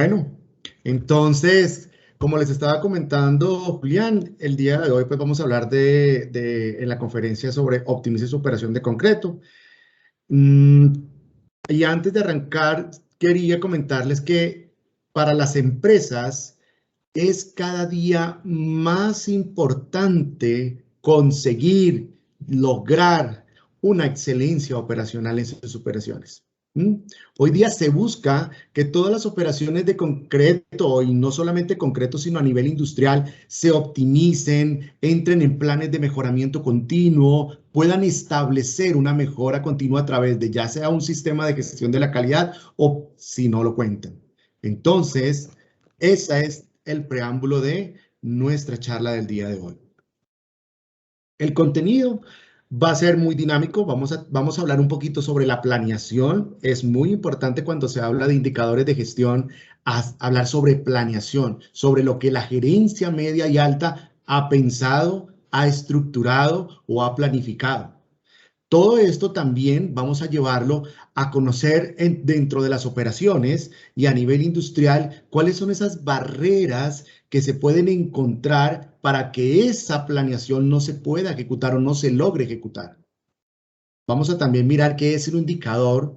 Bueno, entonces, como les estaba comentando, Julián, el día de hoy pues vamos a hablar en la conferencia sobre optimice su operación de concreto. Mm, y antes de arrancar, quería comentarles que para las empresas es cada día más importante conseguir, lograr una excelencia operacional en sus operaciones. ¿Mm? Hoy día se busca que todas las operaciones de concreto, y no solamente concreto, sino a nivel industrial, se optimicen, entren en planes de mejoramiento continuo, puedan establecer una mejora continua a través de ya sea un sistema de gestión de la calidad o si no lo cuentan. Entonces, ese es el preámbulo de nuestra charla del día de hoy. El contenido va a ser muy dinámico. Vamos a hablar un poquito sobre la planeación. Es muy importante cuando se habla de indicadores de gestión, hablar sobre planeación, sobre lo que la gerencia media y alta ha pensado, ha estructurado o ha planificado. Todo esto también vamos a llevarlo a conocer dentro de las operaciones y a nivel industrial cuáles son esas barreras que se pueden encontrar para que esa planeación no se pueda ejecutar o no se logre ejecutar. Vamos a también mirar qué es un indicador,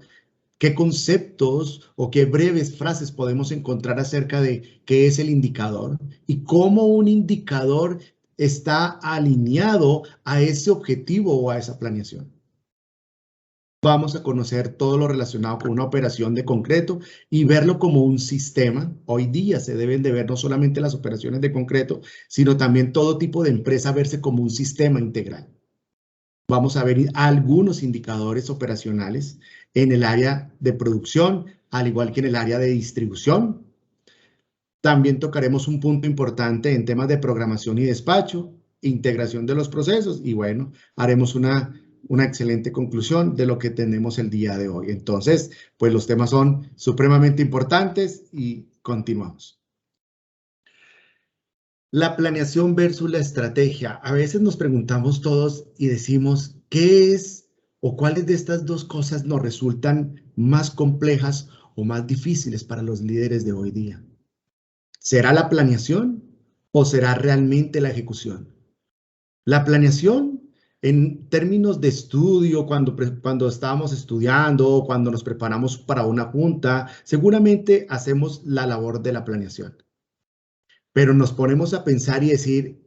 qué conceptos o qué breves frases podemos encontrar acerca de qué es el indicador y cómo un indicador está alineado a ese objetivo o a esa planeación. Vamos a conocer todo lo relacionado con una operación de concreto y verlo como un sistema. Hoy día se deben de ver no solamente las operaciones de concreto, sino también todo tipo de empresa verse como un sistema integral. Vamos a ver algunos indicadores operacionales en el área de producción, al igual que en el área de distribución. También tocaremos un punto importante en temas de programación y despacho, integración de los procesos y bueno, haremos una excelente conclusión de lo que tenemos el día de hoy. Entonces, pues los temas son supremamente importantes y continuamos. La planeación versus la estrategia. A veces nos preguntamos todos y decimos, ¿qué es o cuáles de estas dos cosas nos resultan más complejas o más difíciles para los líderes de hoy día? ¿Será la planeación o será realmente la ejecución? La planeación, en términos de estudio, cuando estábamos estudiando, cuando nos preparamos para una junta, seguramente hacemos la labor de la planeación. Pero nos ponemos a pensar y decir,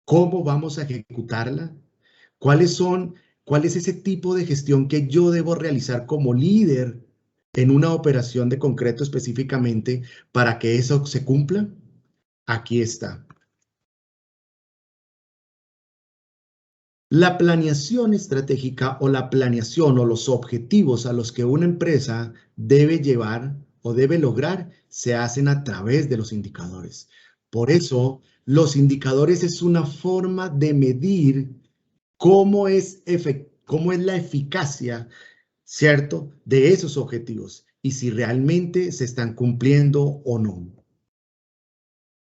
¿cómo vamos a ejecutarla? ¿Cuál es ese tipo de gestión que yo debo realizar como líder en una operación de concreto específicamente para que eso se cumpla? Aquí está. La planeación estratégica o la planeación o los objetivos a los que una empresa debe llevar o debe lograr se hacen a través de los indicadores. Por eso, los indicadores es una forma de medir cómo es la eficacia, ¿cierto?, de esos objetivos y si realmente se están cumpliendo o no.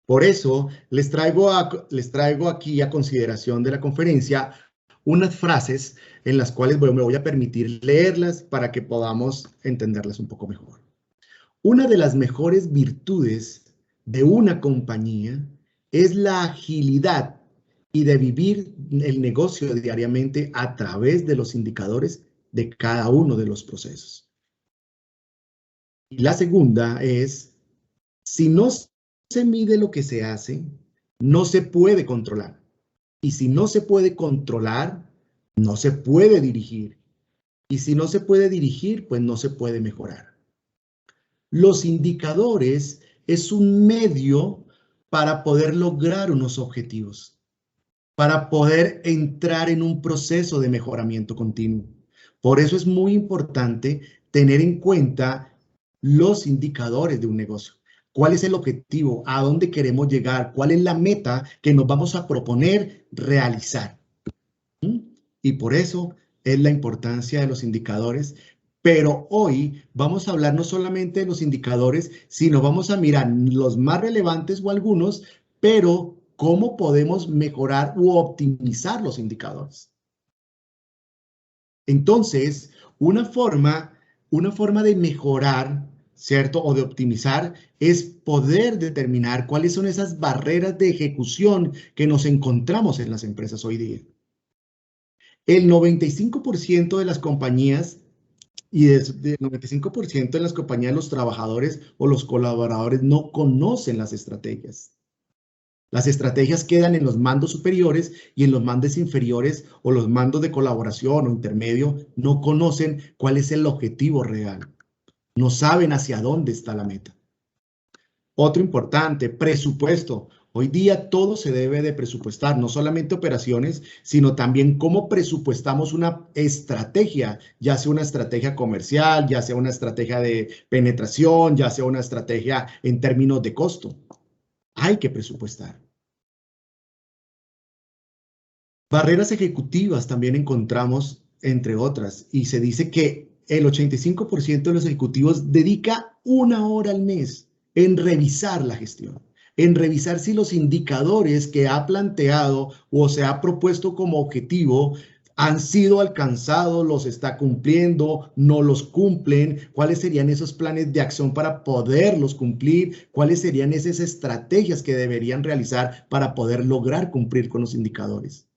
Por eso les traigo aquí a consideración de la conferencia unas frases en las cuales me voy a permitir leerlas para que podamos entenderlas un poco mejor. Una de las mejores virtudes de una compañía es la agilidad y de vivir el negocio diariamente a través de los indicadores de cada uno de los procesos. Y la segunda es, si no se mide lo que se hace, no se puede controlar. Y si no se puede controlar, no se puede dirigir. Y si no se puede dirigir, pues no se puede mejorar. Los indicadores es un medio para poder lograr unos objetivos, para poder entrar en un proceso de mejoramiento continuo. Por eso es muy importante tener en cuenta los indicadores de un negocio. ¿Cuál es el objetivo? ¿A dónde queremos llegar? ¿Cuál es la meta que nos vamos a proponer realizar? Y por eso es la importancia de los indicadores. Pero hoy vamos a hablar no solamente de los indicadores, sino vamos a mirar los más relevantes o algunos, pero cómo podemos mejorar u optimizar los indicadores. Entonces, una forma de mejorar ¿cierto? O de optimizar, es poder determinar cuáles son esas barreras de ejecución que nos encontramos en las empresas hoy día. El 95% de las compañías y del 95% de las compañías, los trabajadores o los colaboradores no conocen las estrategias. Las estrategias quedan en los mandos superiores y en los mandos inferiores o los mandos de colaboración o intermedio no conocen cuál es el objetivo real. No saben hacia dónde está la meta. Otro importante, presupuesto. Hoy día todo se debe de presupuestar, no solamente operaciones, sino también cómo presupuestamos una estrategia, ya sea una estrategia comercial, ya sea una estrategia de penetración, ya sea una estrategia en términos de costo. Hay que presupuestar. Barreras ejecutivas también encontramos, entre otras, y se dice que el 85% de los ejecutivos dedica 1 hora al mes en revisar la gestión, en revisar si los indicadores que ha planteado o se ha propuesto como objetivo han sido alcanzados, los está cumpliendo, no los cumplen, cuáles serían esos planes de acción para poderlos cumplir, cuáles serían esas estrategias que deberían realizar para poder lograr cumplir con los indicadores.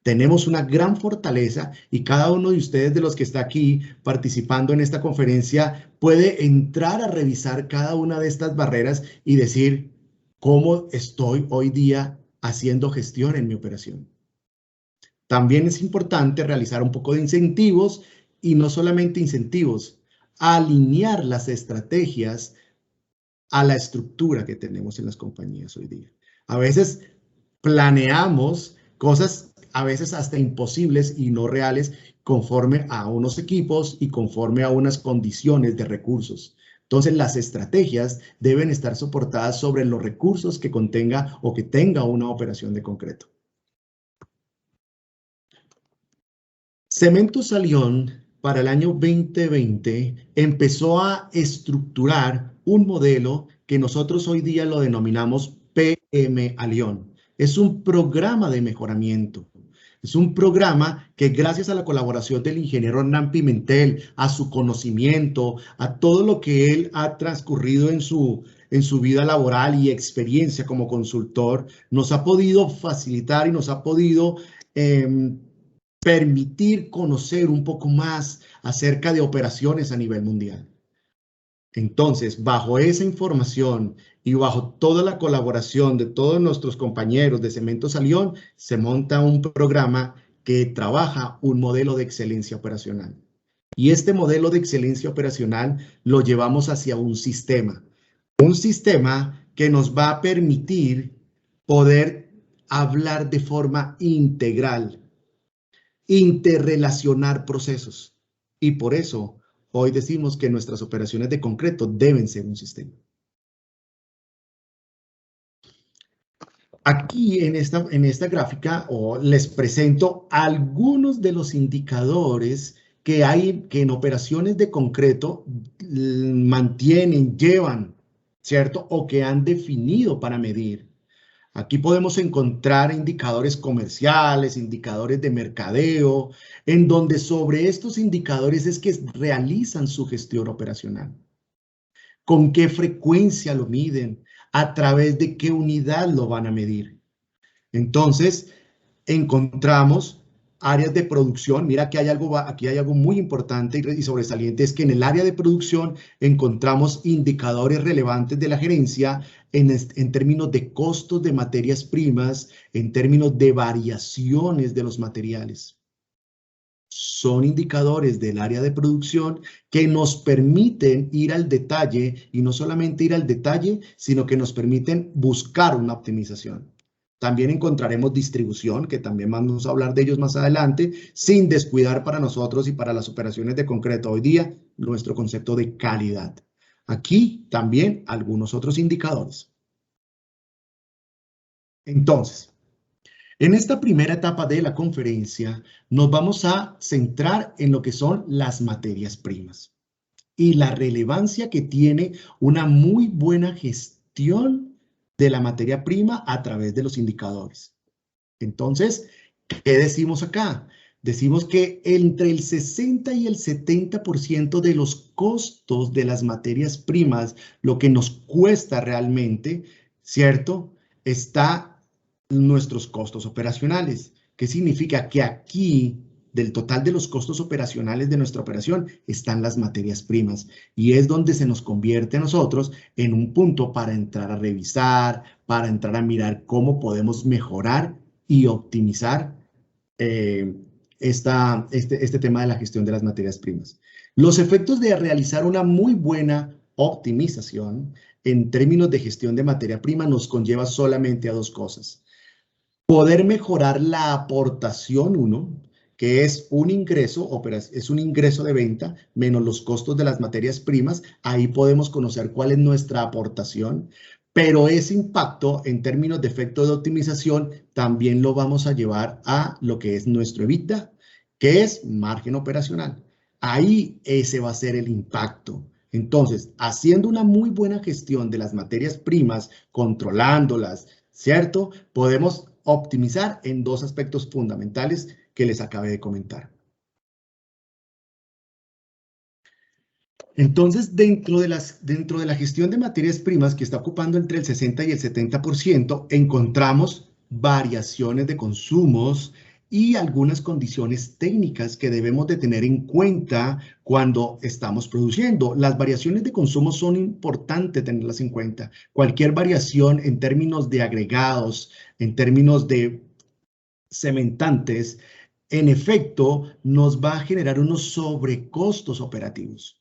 Tenemos una gran fortaleza y cada uno de ustedes de los que está aquí participando en esta conferencia puede entrar a revisar cada una de estas barreras y decir cómo estoy hoy día haciendo gestión en mi operación. También es importante realizar un poco de incentivos y no solamente incentivos, alinear las estrategias a la estructura que tenemos en las compañías hoy día. A veces planeamos cosas a veces hasta imposibles y no reales conforme a unos equipos y conforme a unas condiciones de recursos. Entonces, las estrategias deben estar soportadas sobre los recursos que contenga o que tenga una operación de concreto. Cementos Alión, para el año 2020, empezó a estructurar un modelo que nosotros hoy día lo denominamos PM Alión. Es un programa de mejoramiento. Es un programa que gracias a la colaboración del ingeniero Hernán Pimentel, a su conocimiento, a todo lo que él ha transcurrido en su vida laboral y experiencia como consultor, nos ha podido facilitar y nos ha podido permitir conocer un poco más acerca de operaciones a nivel mundial. Entonces, bajo esa información y bajo toda la colaboración de todos nuestros compañeros de Cementos Alión, se monta un programa que trabaja un modelo de excelencia operacional. Y este modelo de excelencia operacional lo llevamos hacia un sistema que nos va a permitir poder hablar de forma integral, interrelacionar procesos. Y por eso hoy decimos que nuestras operaciones de concreto deben ser un sistema. Aquí en esta gráfica les presento algunos de los indicadores que hay que en operaciones de concreto mantienen, llevan, ¿cierto? O que han definido para medir. Aquí podemos encontrar indicadores comerciales, indicadores de mercadeo, en donde sobre estos indicadores es que realizan su gestión operacional. ¿Con qué frecuencia lo miden? ¿A través de qué unidad lo van a medir? Entonces, encontramos áreas de producción. Mira que aquí hay algo muy importante y sobresaliente, es que en el área de producción encontramos indicadores relevantes de la gerencia en términos de costos de materias primas, en términos de variaciones de los materiales. Son indicadores del área de producción que nos permiten ir al detalle y no solamente ir al detalle, sino que nos permiten buscar una optimización. También encontraremos distribución, que también vamos a hablar de ellos más adelante, sin descuidar para nosotros y para las operaciones de concreto hoy día nuestro concepto de calidad. Aquí también algunos otros indicadores. Entonces, en esta primera etapa de la conferencia nos vamos a centrar en lo que son las materias primas y la relevancia que tiene una muy buena gestión de la materia prima a través de los indicadores. Entonces, ¿qué decimos acá? Decimos que entre el 60 y el 70% de los costos de las materias primas, lo que nos cuesta realmente, ¿cierto? Está en nuestros costos operacionales. ¿Qué significa? Que aquí, del total de los costos operacionales de nuestra operación, están las materias primas. Y es donde se nos convierte a nosotros en un punto para entrar a revisar, para entrar a mirar cómo podemos mejorar y optimizar eh, este tema de la gestión de las materias primas. Los efectos de realizar una muy buena optimización en términos de gestión de materia prima nos conlleva solamente a dos cosas. Poder mejorar la aportación, uno, que es un ingreso de venta menos los costos de las materias primas. Ahí podemos conocer cuál es nuestra aportación, pero ese impacto en términos de efecto de optimización también lo vamos a llevar a lo que es nuestro EBITDA, que es margen operacional. Ahí ese va a ser el impacto. Entonces, haciendo una muy buena gestión de las materias primas, controlándolas, ¿cierto? Podemos optimizar en dos aspectos fundamentales que les acabé de comentar. Entonces, dentro de la gestión de materias primas, que está ocupando entre el 60 y el 70%, encontramos variaciones de consumos y algunas condiciones técnicas que debemos de tener en cuenta cuando estamos produciendo. Las variaciones de consumo son importantes tenerlas en cuenta. Cualquier variación en términos de agregados, en términos de cementantes, en efecto, nos va a generar unos sobrecostos operativos.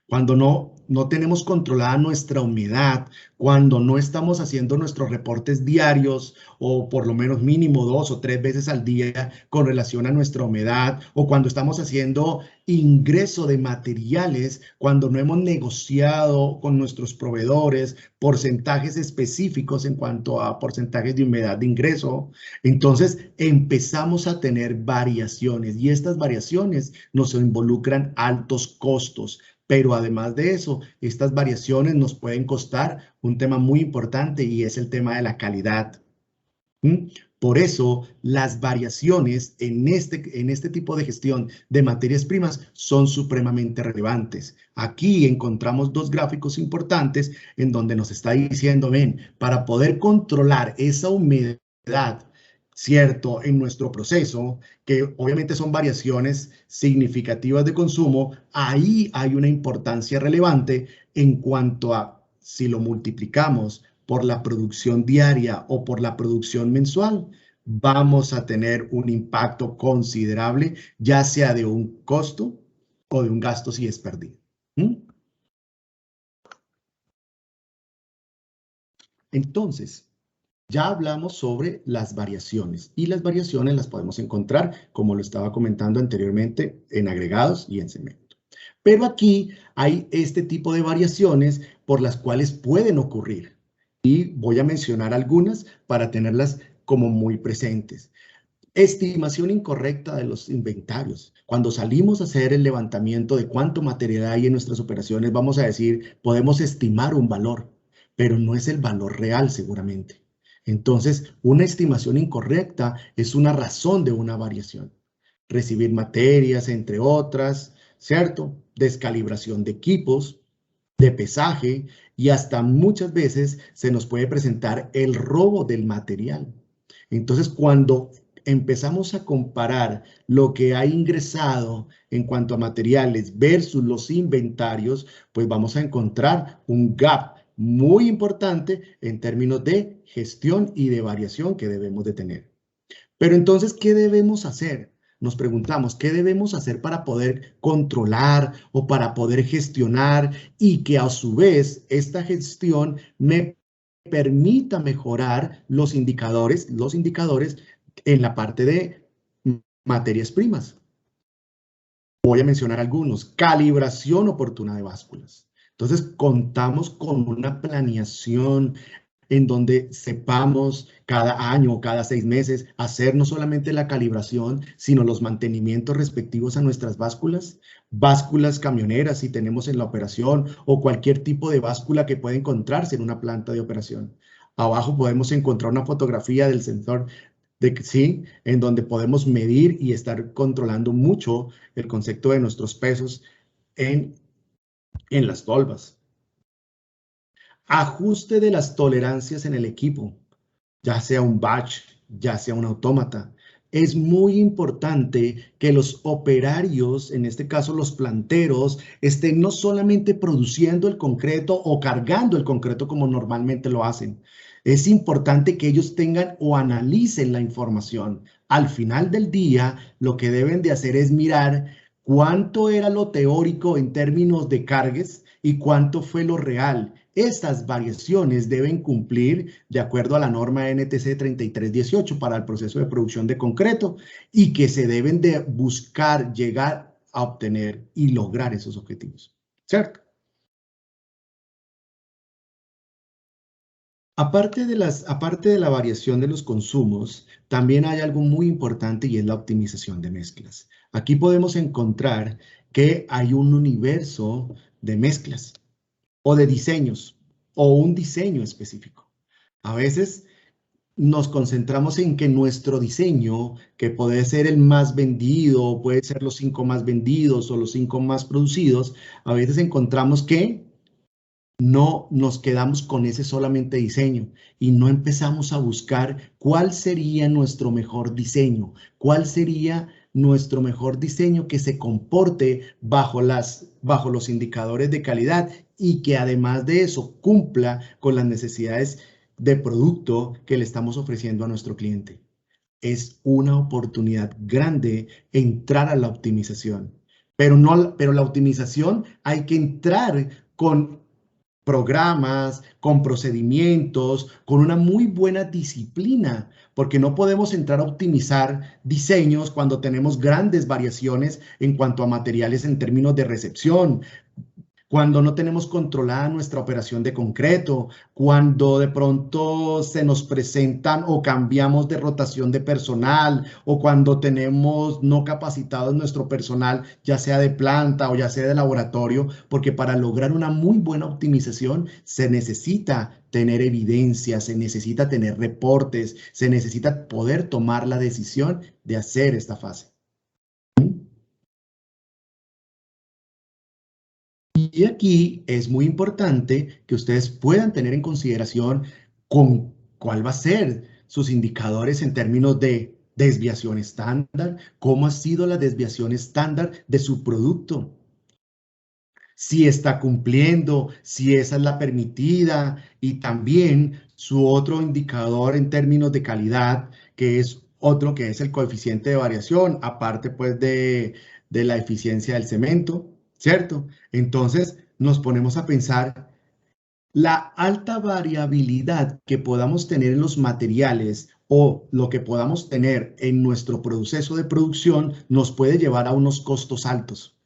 Cuando no tenemos controlada nuestra humedad, cuando no estamos haciendo nuestros reportes diarios o por lo menos mínimo 2 o 3 veces al día con relación a nuestra humedad, o cuando estamos haciendo ingreso de materiales, cuando no hemos negociado con nuestros proveedores porcentajes específicos en cuanto a porcentajes de humedad de ingreso, entonces empezamos a tener variaciones y estas variaciones nos involucran altos costos. Pero además de eso, estas variaciones nos pueden costar un tema muy importante y es el tema de la calidad. Por eso, las variaciones en este tipo de gestión de materias primas son supremamente relevantes. Aquí encontramos dos gráficos importantes en donde nos está diciendo, ven, para poder controlar esa humedad, ¿cierto? En nuestro proceso, que obviamente son variaciones significativas de consumo, ahí hay una importancia relevante en cuanto a si lo multiplicamos por la producción diaria o por la producción mensual, vamos a tener un impacto considerable, ya sea de un costo o de un gasto si es perdido. Entonces, ya hablamos sobre las variaciones y las variaciones las podemos encontrar, como lo estaba comentando anteriormente, en agregados y en cemento. Pero aquí hay este tipo de variaciones por las cuales pueden ocurrir y voy a mencionar algunas para tenerlas como muy presentes. Estimación incorrecta de los inventarios. Cuando salimos a hacer el levantamiento de cuánto material hay en nuestras operaciones, vamos a decir, podemos estimar un valor, pero no es el valor real seguramente. Entonces, una estimación incorrecta es una razón de una variación. Recibir materias, entre otras, ¿cierto? Descalibración de equipos, de pesaje y hasta muchas veces se nos puede presentar el robo del material. Entonces, cuando empezamos a comparar lo que ha ingresado en cuanto a materiales versus los inventarios, pues vamos a encontrar un gap muy importante en términos de gestión y de variación que debemos de tener. Pero entonces, ¿qué debemos hacer? Nos preguntamos, ¿qué debemos hacer para poder controlar o para poder gestionar y que a su vez esta gestión me permita mejorar los indicadores en la parte de materias primas? Voy a mencionar algunos. Calibración oportuna de básculas. Entonces, contamos con una planeación en donde sepamos cada año o cada 6 meses hacer no solamente la calibración, sino los mantenimientos respectivos a nuestras básculas, básculas camioneras si tenemos en la operación o cualquier tipo de báscula que pueda encontrarse en una planta de operación. Abajo podemos encontrar una fotografía del sensor sí, en donde podemos medir y estar controlando mucho el concepto de nuestros pesos en las tolvas. Ajuste de las tolerancias en el equipo, ya sea un batch, ya sea un autómata. Es muy importante que los operarios, en este caso los planteros, estén no solamente produciendo el concreto o cargando el concreto como normalmente lo hacen. Es importante que ellos tengan o analicen la información. Al final del día, lo que deben de hacer es mirar cuánto era lo teórico en términos de cargues y cuánto fue lo real. Estas variaciones deben cumplir de acuerdo a la norma NTC 3318 para el proceso de producción de concreto y que se deben de buscar llegar a obtener y lograr esos objetivos, ¿cierto? Aparte de la variación de los consumos, también hay algo muy importante y es la optimización de mezclas. Aquí podemos encontrar que hay un universo de mezclas o de diseños o un diseño específico. A veces nos concentramos en que nuestro diseño, que puede ser el más vendido, puede ser los 5 más vendidos o los 5 más producidos, a veces encontramos que no nos quedamos con ese solamente diseño y no empezamos a buscar cuál sería nuestro mejor diseño, cuál sería nuestro mejor diseño que se comporte bajo los indicadores de calidad y que además de eso cumpla con las necesidades de producto que le estamos ofreciendo a nuestro cliente. Es una oportunidad grande entrar a la optimización, pero la optimización hay que entrar con programas, con procedimientos, con una muy buena disciplina, porque no podemos entrar a optimizar diseños cuando tenemos grandes variaciones en cuanto a materiales en términos de recepción, cuando no tenemos controlada nuestra operación de concreto, cuando de pronto se nos presentan o cambiamos de rotación de personal, o cuando tenemos no capacitado nuestro personal, ya sea de planta o ya sea de laboratorio, porque para lograr una muy buena optimización se necesita tener evidencia, se necesita tener reportes, se necesita poder tomar la decisión de hacer esta fase. Y aquí es muy importante que ustedes puedan tener en consideración con cuál va a ser sus indicadores en términos de desviación estándar, cómo ha sido la desviación estándar de su producto, si está cumpliendo, si esa es la permitida y también su otro indicador en términos de calidad, que es otro que es el coeficiente de variación, aparte pues de la eficiencia del cemento, ¿cierto? Entonces nos ponemos a pensar la alta variabilidad que podamos tener en los materiales o lo que podamos tener en nuestro proceso de producción nos puede llevar a unos costos altos.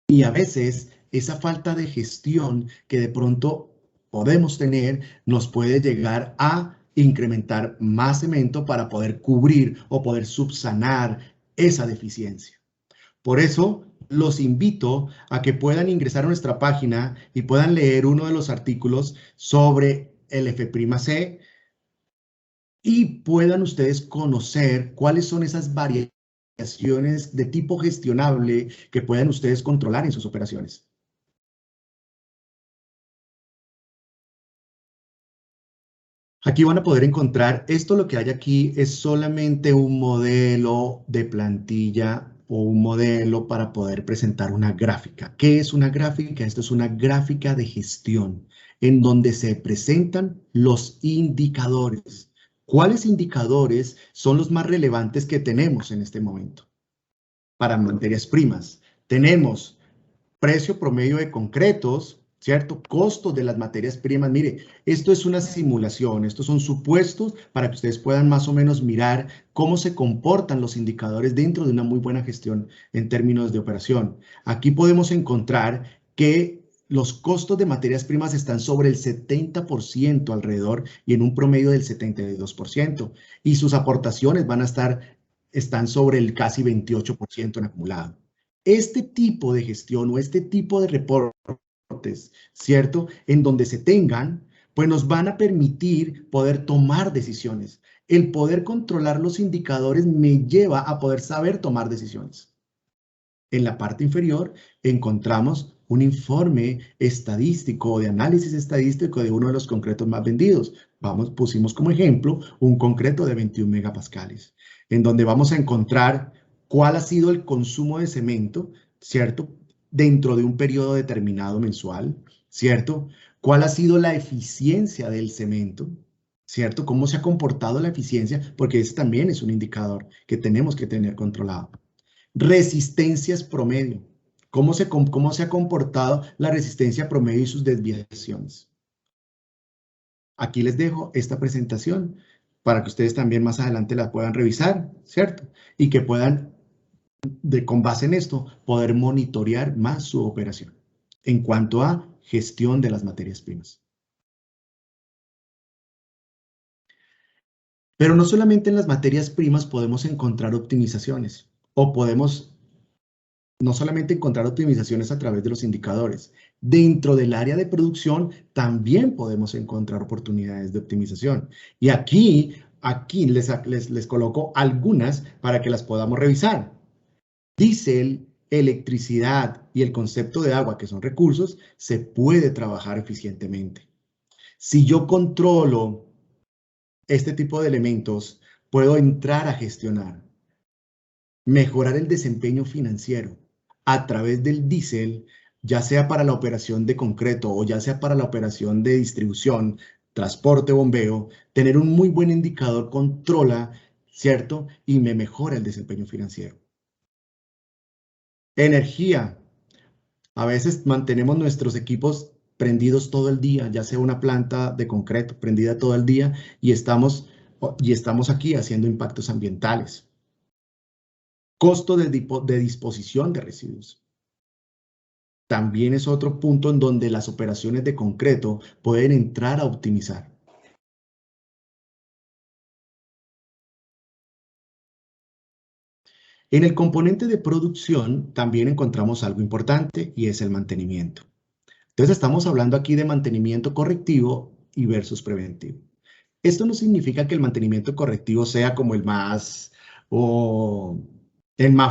Y a veces esa falta de gestión que de pronto podemos tener nos puede llegar a incrementar más cemento para poder cubrir o poder subsanar esa deficiencia. Por eso los invito a que puedan ingresar a nuestra página y puedan leer uno de los artículos sobre el F''C y puedan ustedes conocer cuáles son esas variaciones de tipo gestionable que puedan ustedes controlar en sus operaciones. Aquí van a poder encontrar, esto lo que hay aquí es solamente un modelo de plantilla o un modelo para poder presentar una gráfica. ¿Qué es una gráfica? Esto es una gráfica de gestión en donde se presentan los indicadores. ¿Cuáles indicadores son los más relevantes que tenemos en este momento? Para materias primas, tenemos precio promedio de concretos, ¿cierto? Costos de las materias primas. Mire, esto es una simulación, estos son supuestos para que ustedes puedan más o menos mirar cómo se comportan los indicadores dentro de una muy buena gestión en términos de operación. Aquí podemos encontrar que los costos de materias primas están sobre el 70% alrededor y en un promedio del 72%. Y sus aportaciones están sobre el casi 28% en acumulado. Este tipo de gestión o este tipo de reportes, ¿cierto? En donde se tengan, pues nos van a permitir poder tomar decisiones. El poder controlar los indicadores me lleva a poder saber tomar decisiones. En la parte inferior encontramos un informe estadístico, de análisis estadístico de uno de los concretos más vendidos. Pusimos como ejemplo un concreto de 21 megapascales, en donde vamos a encontrar cuál ha sido el consumo de cemento, ¿cierto? Dentro de un periodo determinado mensual, ¿cierto? ¿Cuál ha sido la eficiencia del cemento? ¿Cierto? ¿Cómo se ha comportado la eficiencia? Porque ese también es un indicador que tenemos que tener controlado. Resistencias promedio. ¿Cómo se ha comportado la resistencia promedio y sus desviaciones? Aquí les dejo esta presentación para que ustedes también más adelante la puedan revisar, ¿cierto? Y que puedan, con base en esto, poder monitorear más su operación en cuanto a gestión de las materias primas. Pero no solamente en las materias primas podemos encontrar optimizaciones o podemos no solamente encontrar optimizaciones a través de los indicadores. Dentro del área de producción también podemos encontrar oportunidades de optimización. Y aquí les coloco algunas para que las podamos revisar. Diésel, electricidad y el concepto de agua, que son recursos, se puede trabajar eficientemente. Si yo controlo este tipo de elementos, puedo entrar a gestionar, mejorar el desempeño financiero a través del diésel, ya sea para la operación de concreto o ya sea para la operación de distribución, transporte, bombeo, tener un muy buen indicador controla, ¿cierto? Y me mejora el desempeño financiero. Energía. A veces mantenemos nuestros equipos prendidos todo el día, ya sea una planta de concreto prendida todo el día y estamos aquí haciendo impactos ambientales. Costo de disposición de residuos. También es otro punto en donde las operaciones de concreto pueden entrar a optimizar. En el componente de producción también encontramos algo importante y es el mantenimiento. Entonces estamos hablando aquí de mantenimiento correctivo y versus preventivo. Esto no significa que el mantenimiento correctivo sea como el más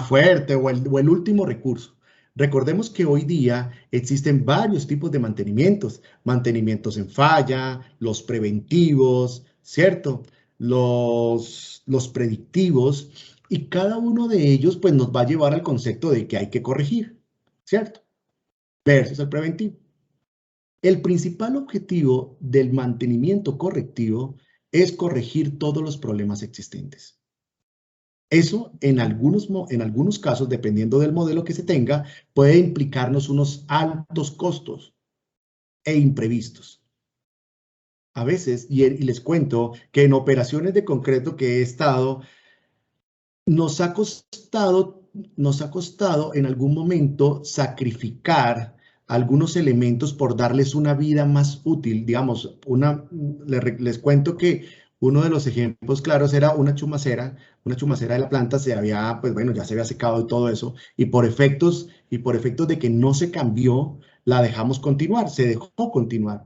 fuerte o el último recurso. Recordemos que hoy día existen varios tipos de mantenimientos. Mantenimientos en falla, los preventivos, ¿cierto? Los predictivos. Y cada uno de ellos pues nos va a llevar al concepto de que hay que corregir, ¿cierto? Versus el preventivo. El principal objetivo del mantenimiento correctivo es corregir todos los problemas existentes. Eso en algunos casos, dependiendo del modelo que se tenga, puede implicarnos unos altos costos e imprevistos. A veces, y les cuento que en operaciones de concreto que he estado, nos ha costado en algún momento sacrificar algunos elementos por darles una vida más útil. Digamos, les cuento que uno de los ejemplos claros era una chumacera de la planta pues bueno, ya se había secado y todo eso, y por efectos de que no se cambió, la dejamos continuar, se dejó continuar.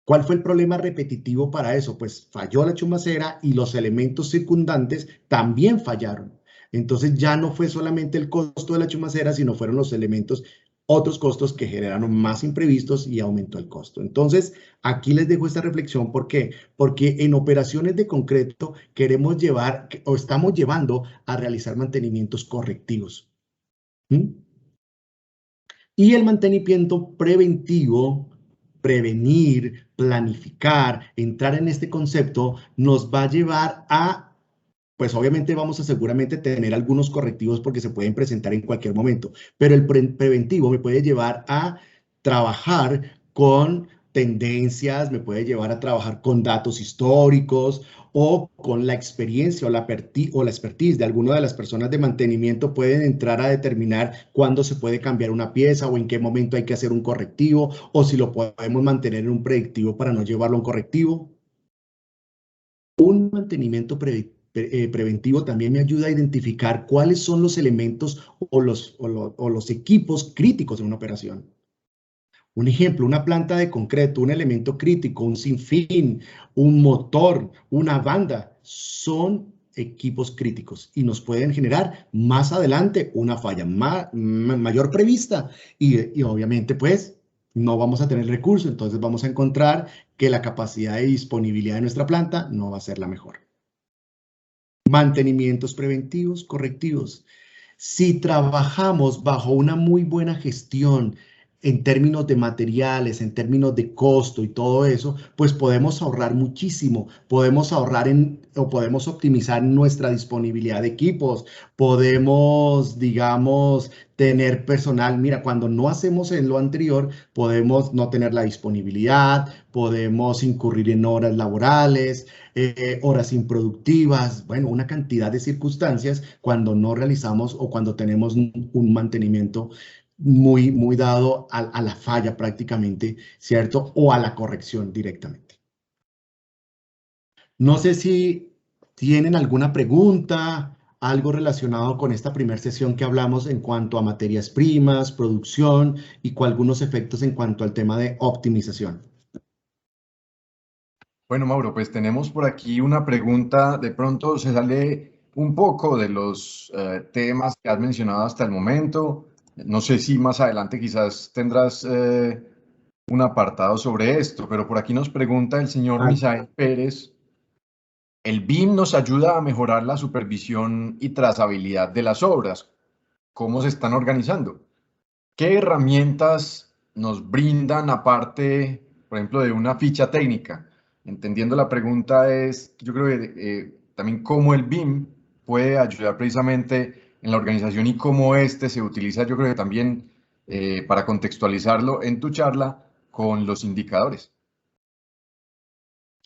¿Cuál fue el problema repetitivo para eso? Pues falló la chumacera y los elementos circundantes también fallaron. Entonces ya no fue solamente el costo de la chumacera, sino fueron los otros costos que generaron más imprevistos y aumentó el costo. Entonces, aquí les dejo esta reflexión. ¿Por qué? Porque en operaciones de concreto queremos llevar o estamos llevando a realizar mantenimientos correctivos. Y el mantenimiento preventivo, prevenir, planificar, entrar en este concepto, nos va a llevar a, pues obviamente vamos a seguramente tener algunos correctivos porque se pueden presentar en cualquier momento, pero el preventivo me puede llevar a trabajar con tendencias, me puede llevar a trabajar con datos históricos o con la experiencia o la expertise de alguna de las personas de mantenimiento pueden entrar a determinar cuándo se puede cambiar una pieza o en qué momento hay que hacer un correctivo o si lo podemos mantener en un predictivo para no llevarlo a un correctivo. Un mantenimiento preventivo también me ayuda a identificar cuáles son los elementos o los equipos críticos en una operación. Un ejemplo, una planta de concreto, un elemento crítico, un sinfín, un motor, una banda. son equipos críticos y nos pueden generar más adelante una falla mayor prevista y obviamente pues no vamos a tener recursos, entonces vamos a encontrar que la capacidad de disponibilidad de nuestra planta no va a ser la mejor. Mantenimientos preventivos, correctivos. Si trabajamos bajo una muy buena gestión en términos de materiales, en términos de costo y todo eso, pues podemos ahorrar muchísimo. Podemos ahorrar o podemos optimizar nuestra disponibilidad de equipos. Podemos, digamos, tener personal. Mira, cuando no hacemos en lo anterior, podemos no tener la disponibilidad, podemos incurrir en horas laborales, horas improductivas, bueno, una cantidad de circunstancias cuando no realizamos o cuando tenemos un mantenimiento muy dado a la falla prácticamente, ¿cierto? O a la corrección directamente. No sé si tienen alguna pregunta, algo relacionado con esta primera sesión que hablamos en cuanto a materias primas, producción y con algunos efectos en cuanto al tema de optimización. Bueno, Mauro, pues tenemos por aquí una pregunta, de pronto se sale un poco de los temas que has mencionado hasta el momento. No sé si más adelante quizás tendrás un apartado sobre esto, pero por aquí nos pregunta el señor Misael Pérez. El BIM nos ayuda a mejorar la supervisión y trazabilidad de las obras. ¿Cómo se están organizando? ¿Qué herramientas nos brindan aparte, por ejemplo, de una ficha técnica? Entendiendo la pregunta es, yo creo que también cómo el BIM puede ayudar precisamente en la organización y cómo este se utiliza, yo creo que también para contextualizarlo en tu charla con los indicadores.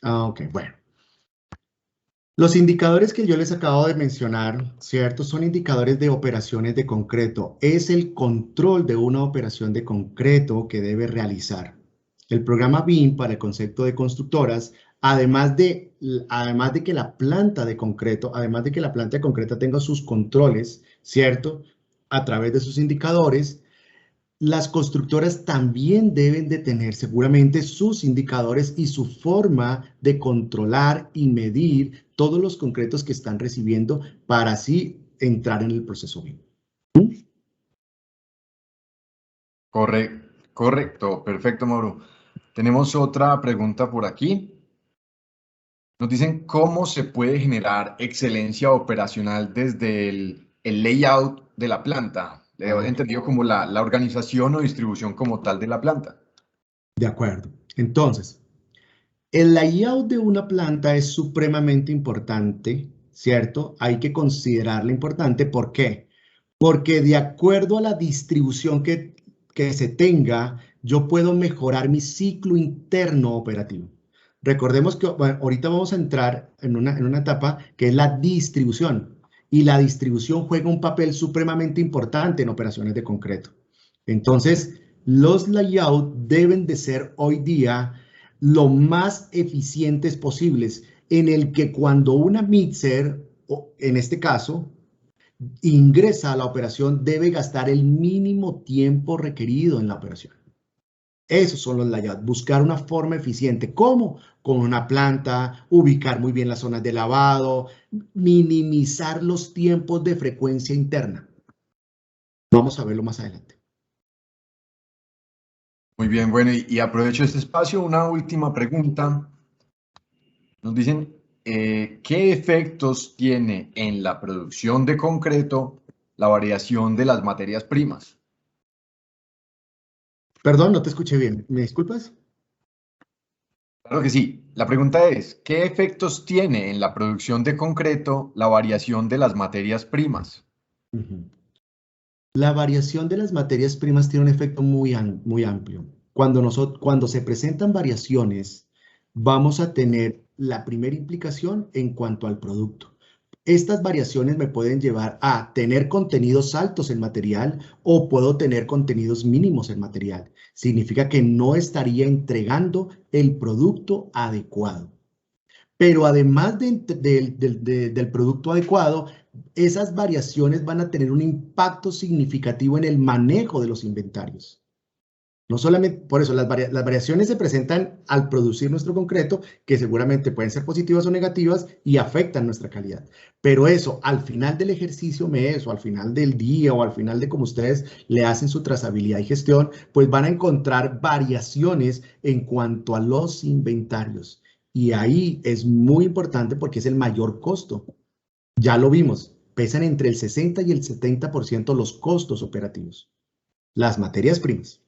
Ok, bueno. Los indicadores que yo les acabo de mencionar, ¿cierto? Son indicadores de operaciones de concreto. Es el control de una operación de concreto que debe realizar. El programa BIM para el concepto de constructoras, además de que la planta de concreto, además de que la planta de concreto tenga sus controles, ¿cierto? A través de sus indicadores, las constructoras también deben de tener seguramente sus indicadores y su forma de controlar y medir todos los concretos que están recibiendo para así entrar en el proceso BIM. Correcto, perfecto, Mauro. Tenemos otra pregunta por aquí. Nos dicen cómo se puede generar excelencia operacional desde el layout de la planta, entendido como la organización o distribución como tal de la planta. De acuerdo. Entonces, el layout de una planta es supremamente importante, ¿cierto? Hay que considerarlo importante. ¿Por qué? Porque de acuerdo a la distribución que se tenga, yo puedo mejorar mi ciclo interno operativo. Recordemos que bueno, ahorita vamos a entrar en una etapa que es la distribución. Y la distribución juega un papel supremamente importante en operaciones de concreto. Entonces, los layouts deben de ser hoy día lo más eficientes posibles, en el que cuando una mixer, en este caso, ingresa a la operación, debe gastar el mínimo tiempo requerido en la operación. Esos son los layouts, buscar una forma eficiente. ¿Cómo? Con una planta, ubicar muy bien las zonas de lavado, minimizar los tiempos de frecuencia interna. Vamos a verlo más adelante. Muy bien, bueno, y aprovecho este espacio, una última pregunta. Nos dicen, ¿qué efectos tiene en la producción de concreto la variación de las materias primas? Perdón, no te escuché bien. ¿Me disculpas? Claro que sí. La pregunta es, ¿qué efectos tiene en la producción de concreto la variación de las materias primas? La variación de las materias primas tiene un efecto muy amplio. Cuando se presentan variaciones, vamos a tener la primera implicación en cuanto al producto. Estas variaciones me pueden llevar a tener contenidos altos en material o puedo tener contenidos mínimos en material. Significa que no estaría entregando el producto adecuado. Pero además del producto adecuado, esas variaciones van a tener un impacto significativo en el manejo de los inventarios. No solamente, por eso las variaciones se presentan al producir nuestro concreto, que seguramente pueden ser positivas o negativas y afectan nuestra calidad. Pero eso, al final del ejercicio mes o al final del día o al final de como ustedes le hacen su trazabilidad y gestión, pues van a encontrar variaciones en cuanto a los inventarios. Y ahí es muy importante porque es el mayor costo. Ya lo vimos, pesan entre el 60 y el 70% los costos operativos, las materias primas.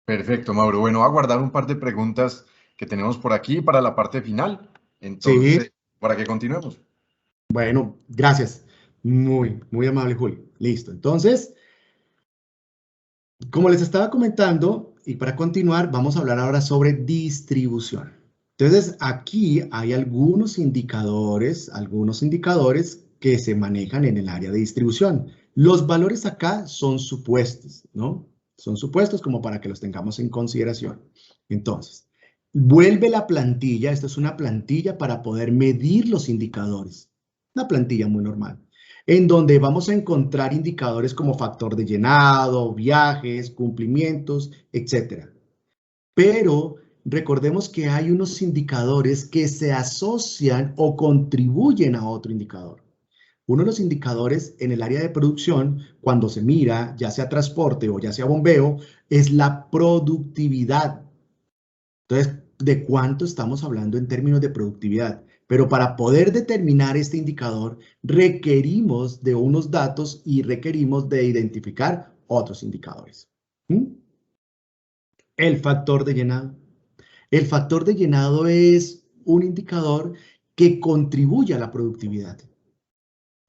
Perfecto, Mauro. Bueno, voy a guardar un par de preguntas que tenemos por aquí para la parte final. Sí. Entonces, para que continuemos. Bueno, gracias. Muy amable, Julio. Listo. Entonces, como les estaba comentando, y para continuar, vamos a hablar ahora sobre distribución. Entonces, aquí hay algunos indicadores que se manejan en el área de distribución. Los valores acá son supuestos, ¿no? Son supuestos como para que los tengamos en consideración. Entonces, vuelve la plantilla. Esta es una plantilla para poder medir los indicadores. Una plantilla muy normal en donde vamos a encontrar indicadores como factor de llenado, viajes, cumplimientos, etc. Pero recordemos que hay unos indicadores que se asocian o contribuyen a otro indicador. Uno de los indicadores en el área de producción, cuando se mira, ya sea transporte o ya sea bombeo, es la productividad. Entonces, ¿de cuánto estamos hablando en términos de productividad? Pero para poder determinar este indicador, requerimos de unos datos y requerimos de identificar otros indicadores. ¿Mm? El factor de llenado. El factor de llenado es un indicador que contribuye a la productividad.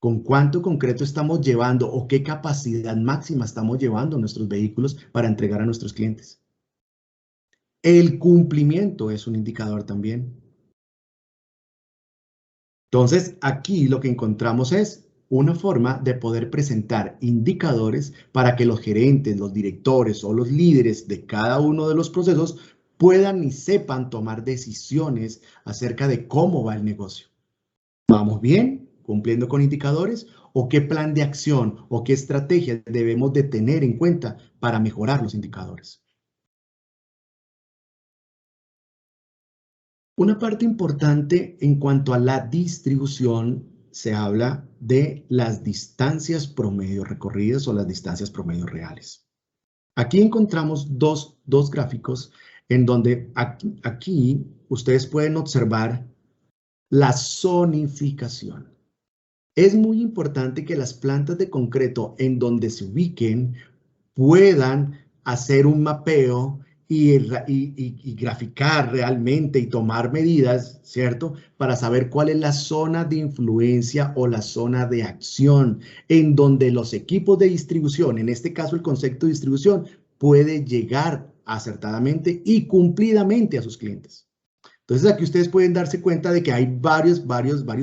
¿Con cuánto concreto estamos llevando o qué capacidad máxima estamos llevando nuestros vehículos para entregar a nuestros clientes? El cumplimiento es un indicador también. Entonces, aquí lo que encontramos es una forma de poder presentar indicadores para que los gerentes, los directores o los líderes de cada uno de los procesos puedan y sepan tomar decisiones acerca de cómo va el negocio. ¿Vamos bien? ¿Cumpliendo con indicadores? ¿O qué plan de acción o qué estrategia debemos de tener en cuenta para mejorar los indicadores? Una parte importante en cuanto a la distribución se habla de las distancias promedio recorridas o las distancias promedio reales. Aquí encontramos dos gráficos en donde aquí ustedes pueden observar la zonificación. Es muy importante que las plantas de concreto en donde se ubiquen puedan hacer un mapeo y graficar realmente y tomar medidas, ¿cierto? Para saber cuál es la zona de influencia o la zona de acción en donde los equipos de distribución, en este caso el concepto de distribución, puede llegar acertadamente y cumplidamente a sus clientes. Entonces aquí ustedes pueden darse cuenta de que hay varios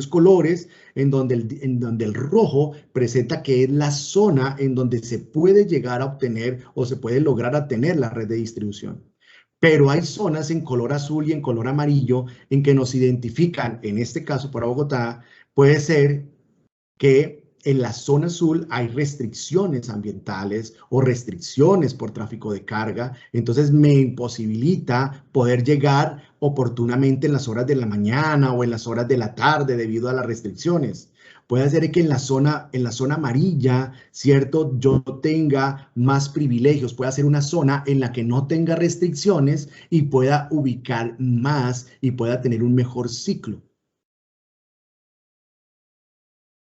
colores en donde el rojo presenta que es la zona en donde se puede llegar a obtener o se puede lograr obtener la red de distribución. Pero hay zonas en color azul y en color amarillo en que nos identifican, en este caso para Bogotá, puede ser que en la zona azul hay restricciones ambientales o restricciones por tráfico de carga, entonces me imposibilita poder llegar oportunamente en las horas de la mañana o en las horas de la tarde debido a las restricciones. Puede ser que en la zona amarilla, ¿cierto? Yo tenga más privilegios, pueda ser una zona en la que no tenga restricciones y pueda ubicar más y pueda tener un mejor ciclo.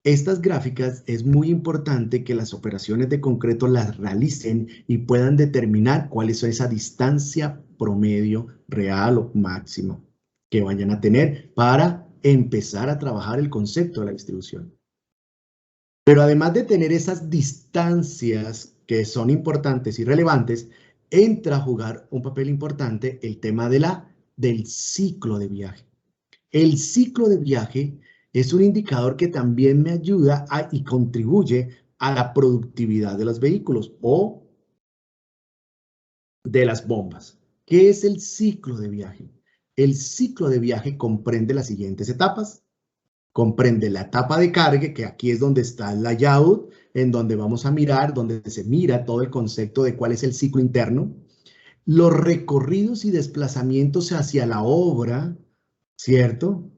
Estas gráficas es muy importante que las operaciones de concreto las realicen y puedan determinar cuál es esa distancia promedio real o máximo que vayan a tener para empezar a trabajar el concepto de la distribución. Pero además de tener esas distancias que son importantes y relevantes, entra a jugar un papel importante el tema del ciclo de viaje. El ciclo de viaje es un indicador que también me ayuda y contribuye a la productividad de los vehículos o de las bombas. ¿Qué es el ciclo de viaje? El ciclo de viaje comprende las siguientes etapas. Comprende la etapa de carga, que aquí es donde está el layout, en donde vamos a mirar, donde se mira todo el concepto de cuál es el ciclo interno. los recorridos y desplazamientos hacia la obra, ¿cierto?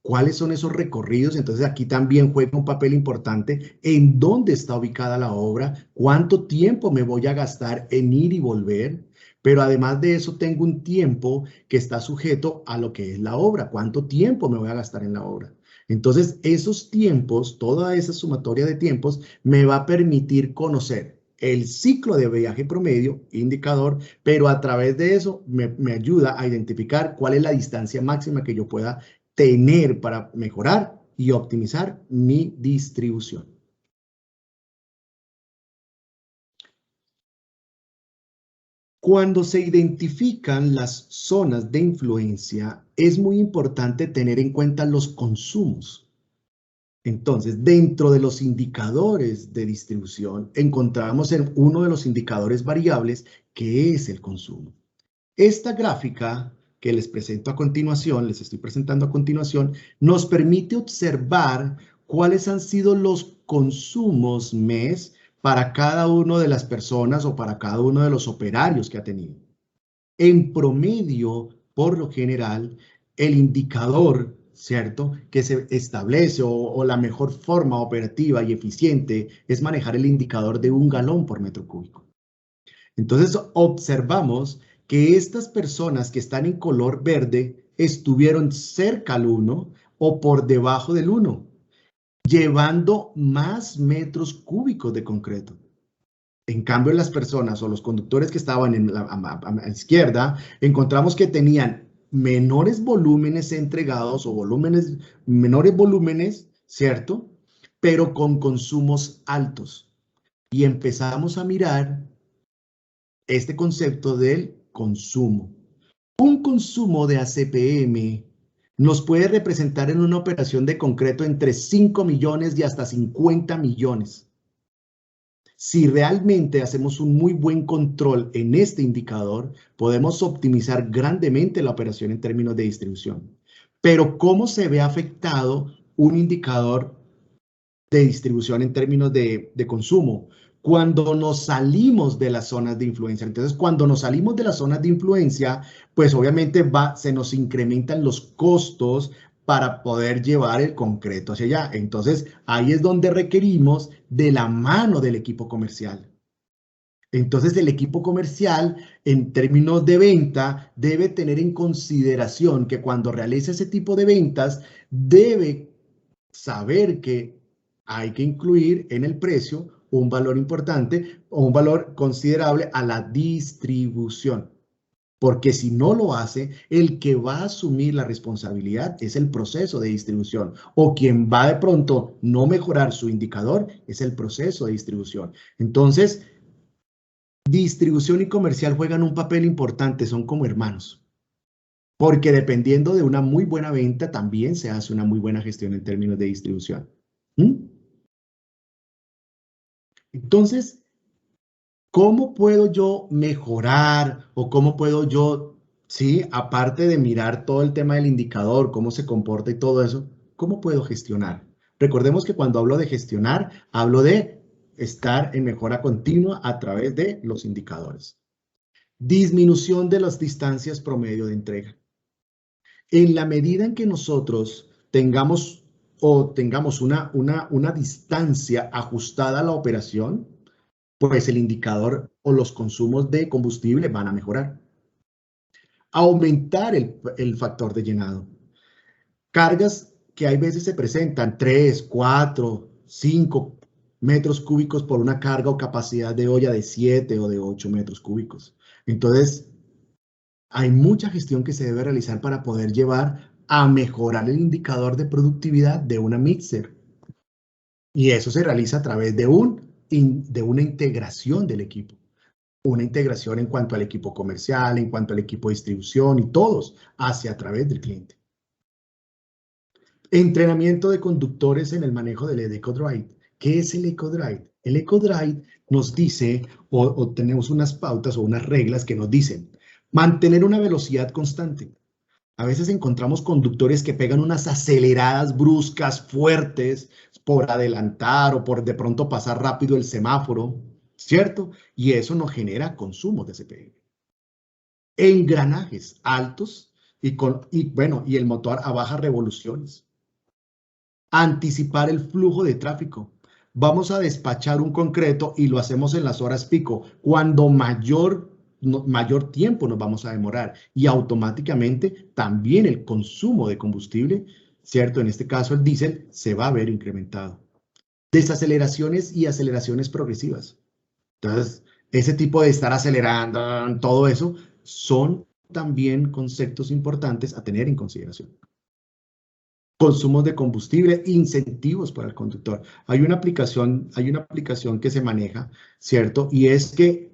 ¿Cuáles son esos recorridos? Entonces aquí también juega un papel importante en dónde está ubicada la obra, cuánto tiempo me voy a gastar en ir y volver, pero además de eso tengo un tiempo que está sujeto a lo que es la obra, cuánto tiempo me voy a gastar en la obra. Entonces esos tiempos, toda esa sumatoria de tiempos me va a permitir conocer el ciclo de viaje promedio, indicador, pero a través de eso me ayuda a identificar cuál es la distancia máxima que yo pueda tener para mejorar y optimizar mi distribución. Cuando se identifican las zonas de influencia, es muy importante tener en cuenta los consumos. Entonces, dentro de los indicadores de distribución, encontramos en uno de los indicadores variables, que es el consumo. Esta gráfica que les presento a continuación, les estoy presentando a continuación, nos permite observar cuáles han sido los consumos mes para cada una de las personas o para cada uno de los operarios que ha tenido. En promedio, por lo general, el indicador, ¿cierto?, que se establece o la mejor forma operativa y eficiente es manejar el indicador de 1 galón por metro cúbico. Entonces observamos que estas personas que están en color verde estuvieron cerca al 1 o por debajo del 1, llevando más metros cúbicos de concreto. En cambio, las personas o los conductores que estaban a la izquierda, encontramos que tenían menores volúmenes entregados o menores volúmenes, ¿cierto? Pero con consumos altos. Y empezamos a mirar este concepto del consumo. Un consumo de ACPM nos puede representar en una operación de concreto entre 5 millones y hasta 50 millones. Si realmente hacemos un muy buen control en este indicador, podemos optimizar grandemente la operación en términos de distribución. Pero ¿cómo se ve afectado un indicador de distribución en términos de consumo? Cuando nos salimos de las zonas de influencia. Entonces, cuando nos salimos de las zonas de influencia, pues obviamente se nos incrementan los costos para poder llevar el concreto hacia allá. Entonces, ahí es donde requerimos de la mano del equipo comercial. Entonces, el equipo comercial, en términos de venta, debe tener en consideración que cuando realiza ese tipo de ventas, debe saber que hay que incluir en el precio un valor importante o un valor considerable a la distribución. Porque si no lo hace, el que va a asumir la responsabilidad es el proceso de distribución. O quien va de pronto no mejorar su indicador es el proceso de distribución. Entonces, distribución y comercial juegan un papel importante, son como hermanos. Porque dependiendo de una muy buena venta, también se hace una muy buena gestión en términos de distribución. Entonces, ¿cómo puedo yo mejorar o cómo puedo yo, sí, aparte de mirar todo el tema del indicador, cómo se comporta y todo eso, cómo puedo gestionar? Recordemos que cuando hablo de gestionar, hablo de estar en mejora continua a través de los indicadores. Disminución de las distancias promedio de entrega. En la medida en que nosotros tengamos una distancia ajustada a la operación, pues el indicador o los consumos de combustible van a mejorar. Aumentar el factor de llenado. Cargas que hay veces se presentan 3, 4, 5 metros cúbicos por una carga o capacidad de olla de 7 o de 8 metros cúbicos. Entonces, hay mucha gestión que se debe realizar para poder llevar a mejorar el indicador de productividad de una mixer. Y eso se realiza a través de una integración del equipo. Una integración en cuanto al equipo comercial, en cuanto al equipo de distribución y todos hacia a través del cliente. Entrenamiento de conductores en el manejo del EcoDrive. ¿Qué es el EcoDrive? El EcoDrive nos dice, o tenemos unas pautas o unas reglas que nos dicen, mantener una velocidad constante. A veces encontramos conductores que pegan unas aceleradas bruscas, fuertes, por adelantar o por de pronto pasar rápido el semáforo, ¿cierto? Y eso nos genera consumo de CPM. engranajes altos y el motor a bajas revoluciones. Anticipar el flujo de tráfico. Vamos a despachar un concreto y lo hacemos en las horas pico, cuando mayor tiempo nos vamos a demorar, y automáticamente también el consumo de combustible, ¿cierto? En este caso el diésel se va a ver incrementado. Desaceleraciones y aceleraciones progresivas. Entonces, ese tipo de estar acelerando, todo eso, son también conceptos importantes a tener en consideración. Consumos de combustible, incentivos para el conductor. Hay una aplicación que se maneja, ¿cierto? Y es que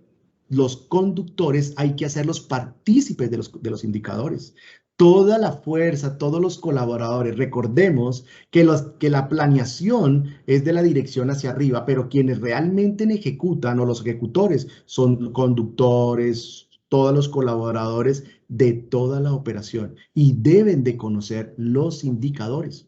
los conductores hay que hacerlos partícipes de los indicadores. Toda la fuerza, todos los colaboradores, recordemos que la planeación es de la dirección hacia arriba, pero quienes realmente ejecutan o los ejecutores son conductores, todos los colaboradores de toda la operación, y deben de conocer los indicadores.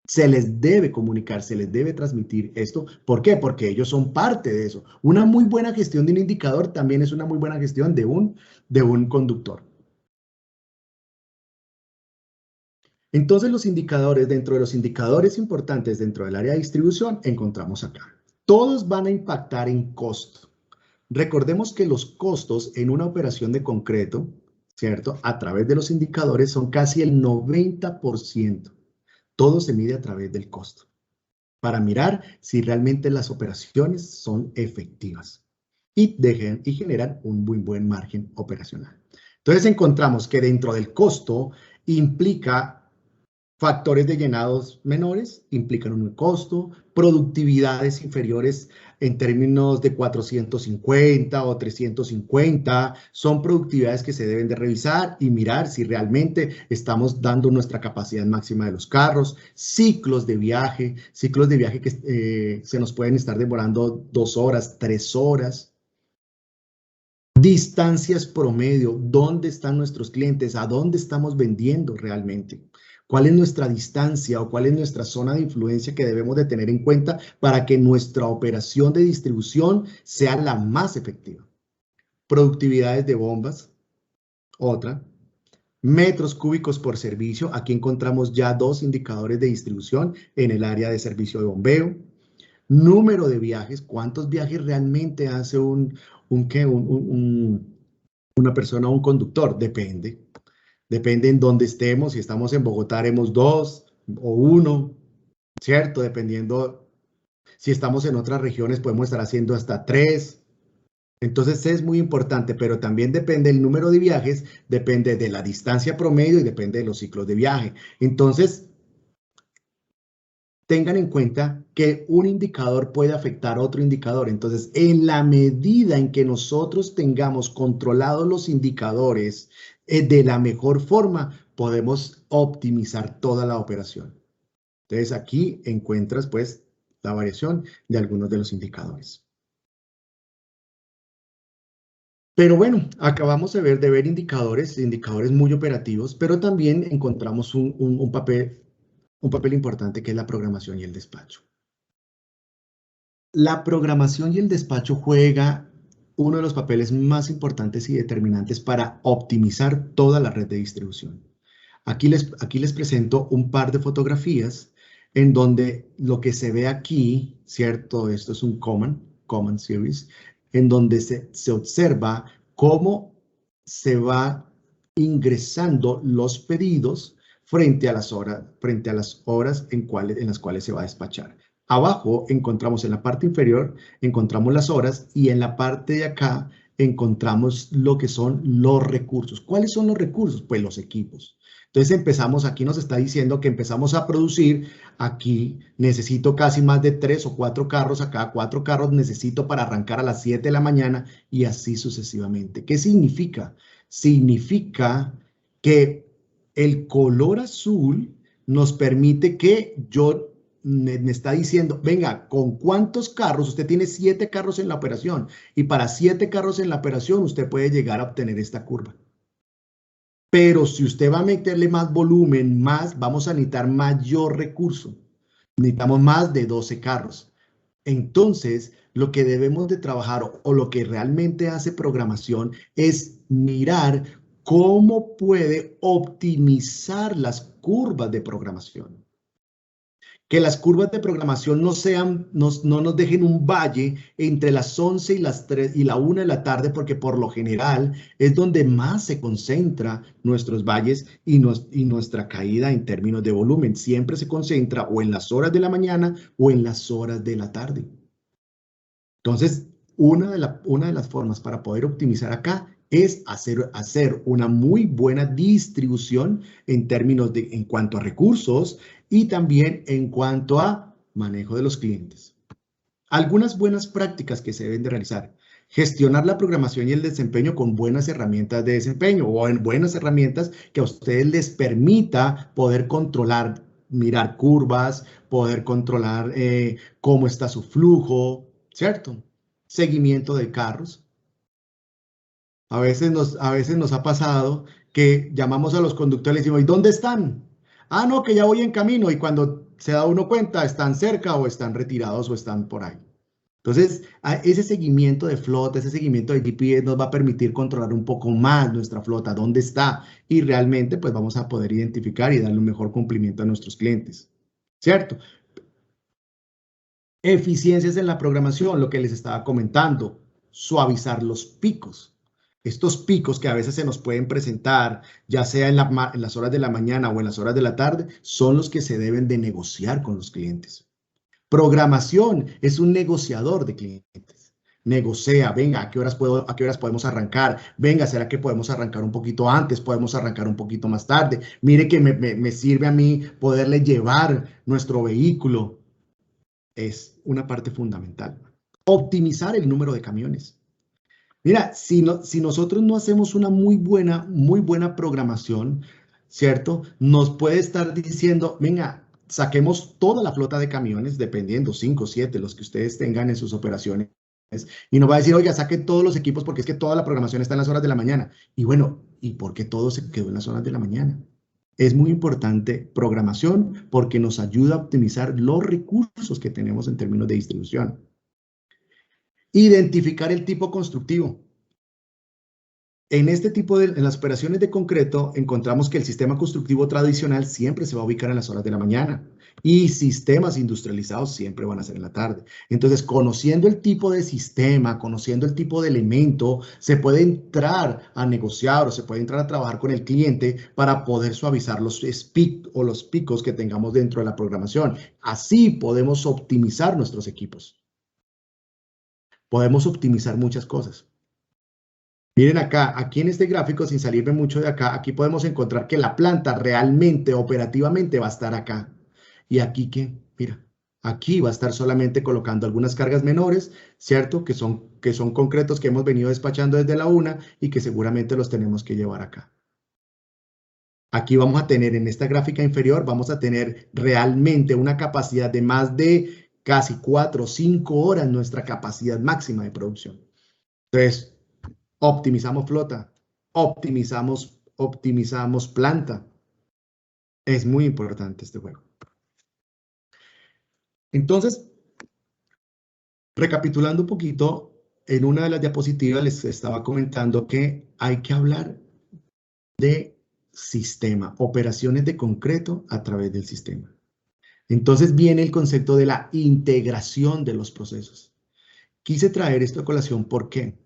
Se les debe comunicar, se les debe transmitir esto. ¿Por qué? Porque ellos son parte de eso. Una muy buena gestión de un indicador también es una muy buena gestión de un conductor. Entonces, los indicadores, dentro de los indicadores importantes dentro del área de distribución, encontramos acá. Todos van a impactar en costo. Recordemos que los costos en una operación de concreto, ¿cierto? A través de los indicadores son casi el 90%. Todo se mide a través del costo, para mirar si realmente las operaciones son efectivas y generan un muy buen margen operacional. Entonces encontramos que dentro del costo implica factores de llenados menores, implican un costo, productividades inferiores en términos de 450 o 350, son productividades que se deben de revisar y mirar si realmente estamos dando nuestra capacidad máxima de los carros, ciclos de viaje que se nos pueden estar demorando 2 horas, 3 horas. Distancias promedio, ¿dónde están nuestros clientes? ¿A dónde estamos vendiendo realmente? ¿Cuál es nuestra distancia o cuál es nuestra zona de influencia que debemos de tener en cuenta para que nuestra operación de distribución sea la más efectiva? Productividades de bombas, otra. Metros cúbicos por servicio, aquí encontramos ya 2 indicadores de distribución en el área de servicio de bombeo. Número de viajes, ¿cuántos viajes realmente hace una persona o un conductor? Depende. Depende en dónde estemos. Si estamos en Bogotá, haremos 2 o 1, ¿cierto? Dependiendo. Si estamos en otras regiones, podemos estar haciendo hasta 3. Entonces es muy importante, pero también depende el número de viajes, depende de la distancia promedio y depende de los ciclos de viaje. Entonces, tengan en cuenta que un indicador puede afectar a otro indicador. Entonces, en la medida en que nosotros tengamos controlados los indicadores de la mejor forma, podemos optimizar toda la operación. Entonces, aquí encuentras pues la variación de algunos de los indicadores. Pero bueno, acabamos de ver indicadores muy operativos, pero también encontramos un papel importante, que es la programación y el despacho. La programación y el despacho juega uno de los papeles más importantes y determinantes para optimizar toda la red de distribución. Aquí les presento un par de fotografías en donde lo que se ve aquí, ¿cierto? Esto es un Common Series, en donde se observa cómo se va ingresando los pedidos frente a las horas en las cuales se va a despachar. Abajo encontramos, en la parte inferior, encontramos las horas, y en la parte de acá encontramos lo que son los recursos. ¿Cuáles son los recursos? Pues los equipos. Entonces empezamos, aquí nos está diciendo que empezamos a producir, aquí necesito casi más de 3 o 4 carros, acá 4 carros necesito para arrancar a las 7 de la mañana, y así sucesivamente. ¿Qué significa? Significa que el color azul nos permite que me está diciendo, venga, ¿con cuántos carros? Usted tiene 7 carros en la operación, y para 7 carros en la operación usted puede llegar a obtener esta curva. Pero si usted va a meterle más volumen, vamos a necesitar mayor recurso. Necesitamos más de 12 carros. Entonces, lo que debemos de trabajar, o lo que realmente hace programación, es mirar cómo puede optimizar las curvas de programación. Que las curvas de programación no nos dejen un valle entre las 11 y las 3 y la 1 de la tarde, porque por lo general es donde más se concentra nuestros valles y nuestra caída en términos de volumen. Siempre se concentra o en las horas de la mañana o en las horas de la tarde. Entonces, una de las formas para poder optimizar acá es hacer una muy buena distribución en cuanto a recursos y también en cuanto a manejo de los clientes. Algunas buenas prácticas que se deben de realizar. Gestionar la programación y el desempeño con buenas herramientas de desempeño o en buenas herramientas que a ustedes les permita poder controlar, mirar curvas, poder controlar cómo está su flujo, ¿cierto? Seguimiento de carros. A veces nos ha pasado que llamamos a los conductores y decimos, ¿y dónde están? Ah, no, que ya voy en camino. Y cuando se da uno cuenta, están cerca o están retirados o están por ahí. Entonces, ese seguimiento de flota, ese seguimiento de GPS nos va a permitir controlar un poco más nuestra flota, dónde está. Y realmente, pues vamos a poder identificar y darle un mejor cumplimiento a nuestros clientes. ¿Cierto? Eficiencias en la programación, lo que les estaba comentando. Suavizar los picos. Estos picos que a veces se nos pueden presentar, ya sea en las horas de la mañana o en las horas de la tarde, son los que se deben de negociar con los clientes. Programación es un negociador de clientes. Negocia, venga, ¿a qué horas podemos arrancar? Venga, ¿será que podemos arrancar un poquito antes? ¿Podemos arrancar un poquito más tarde? Mire que me sirve a mí poderle llevar nuestro vehículo. Es una parte fundamental. Optimizar el número de camiones. Mira, si nosotros no hacemos una muy buena programación, ¿cierto? Nos puede estar diciendo, venga, saquemos toda la flota de camiones, dependiendo, 5 o 7, los que ustedes tengan en sus operaciones, y nos va a decir, oiga, saque todos los equipos porque es que toda la programación está en las horas de la mañana. Y bueno, ¿y por qué todo se quedó en las horas de la mañana? Es muy importante programación porque nos ayuda a optimizar los recursos que tenemos en términos de distribución. Identificar el tipo constructivo. En las operaciones de concreto, encontramos que el sistema constructivo tradicional siempre se va a ubicar en las horas de la mañana y sistemas industrializados siempre van a ser en la tarde. Entonces, conociendo el tipo de sistema, conociendo el tipo de elemento, se puede entrar a negociar o se puede entrar a trabajar con el cliente para poder suavizar los picos que tengamos dentro de la programación. Así podemos optimizar nuestros equipos. Podemos optimizar muchas cosas. Miren acá, aquí en este gráfico, sin salirme mucho de acá, aquí podemos encontrar que la planta realmente, operativamente va a estar acá. Y aquí que, mira, aquí va a estar solamente colocando algunas cargas menores, ¿cierto? Que son concretos que hemos venido despachando desde la una y que seguramente los tenemos que llevar acá. Aquí vamos a tener, en esta gráfica inferior, vamos a tener realmente una capacidad de más de casi 4 o 5 horas nuestra capacidad máxima de producción. Entonces, optimizamos flota, optimizamos planta. Es muy importante este juego. Entonces, recapitulando un poquito, en una de las diapositivas les estaba comentando que hay que hablar de sistema, operaciones de concreto a través del sistema. Entonces viene el concepto de la integración de los procesos. Quise traer esto a colación, ¿por qué?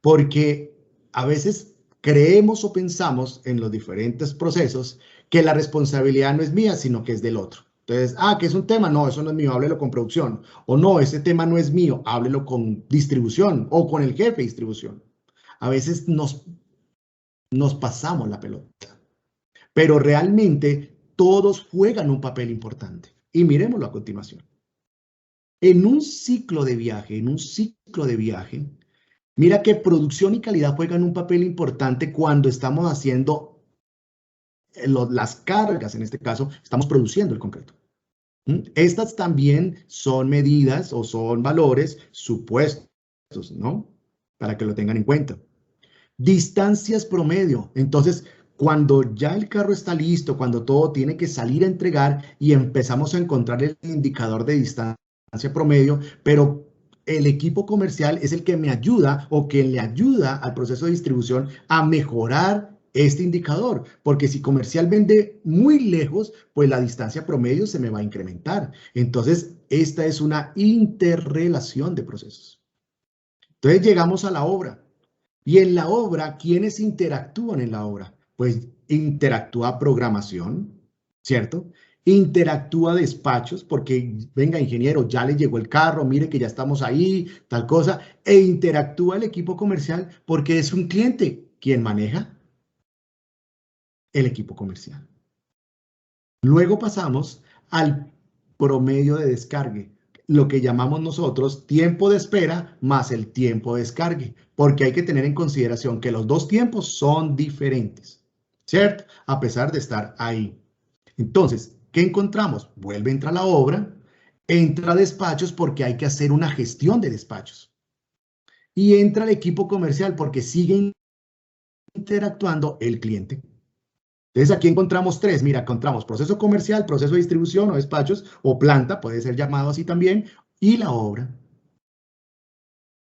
Porque a veces creemos o pensamos en los diferentes procesos que la responsabilidad no es mía, sino que es del otro. Entonces, que es un tema, no, eso no es mío, háblelo con producción. O no, ese tema no es mío, háblelo con distribución o con el jefe de distribución. A veces nos pasamos la pelota, pero realmente todos juegan un papel importante. Y miremoslo a continuación. En un ciclo de viaje, mira que producción y calidad juegan un papel importante cuando estamos haciendo las cargas, en este caso, estamos produciendo el concreto. Estas también son medidas o son valores supuestos, ¿no? Para que lo tengan en cuenta. Distancias promedio. Entonces, cuando ya el carro está listo, cuando todo tiene que salir a entregar y empezamos a encontrar el indicador de distancia promedio, pero el equipo comercial es el que me ayuda o que le ayuda al proceso de distribución a mejorar este indicador, porque si comercial vende muy lejos, pues la distancia promedio se me va a incrementar. Entonces, esta es una interrelación de procesos. Entonces, llegamos a la obra. Y en la obra, ¿quiénes interactúan en la obra? Pues interactúa programación, ¿cierto? Interactúa despachos, porque venga, ingeniero, ya le llegó el carro, mire que ya estamos ahí, tal cosa. E interactúa el equipo comercial porque es un cliente quien maneja el equipo comercial. Luego pasamos al promedio de descargue, lo que llamamos nosotros tiempo de espera más el tiempo de descargue, porque hay que tener en consideración que los dos tiempos son diferentes, ¿cierto? A pesar de estar ahí. Entonces, ¿qué encontramos? Vuelve a entrar la obra, entra a despachos porque hay que hacer una gestión de despachos. Y entra el equipo comercial porque sigue interactuando el cliente. Entonces aquí encontramos tres, mira, encontramos proceso comercial, proceso de distribución o despachos, o planta, puede ser llamado así también, y la obra.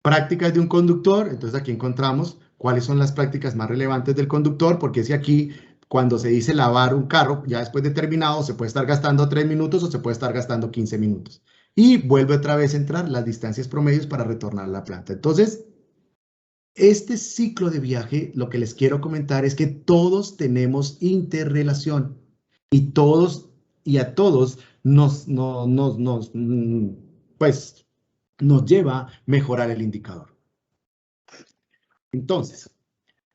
Prácticas de un conductor, entonces aquí encontramos cuáles son las prácticas más relevantes del conductor, porque si aquí, cuando se dice lavar un carro, ya después de terminado, se puede estar gastando 3 minutos o se puede estar gastando 15 minutos. Y vuelve otra vez a entrar las distancias promedios para retornar a la planta. Entonces, este ciclo de viaje, lo que les quiero comentar es que todos tenemos interrelación y todos y a todos pues, nos lleva a mejorar el indicador. Entonces,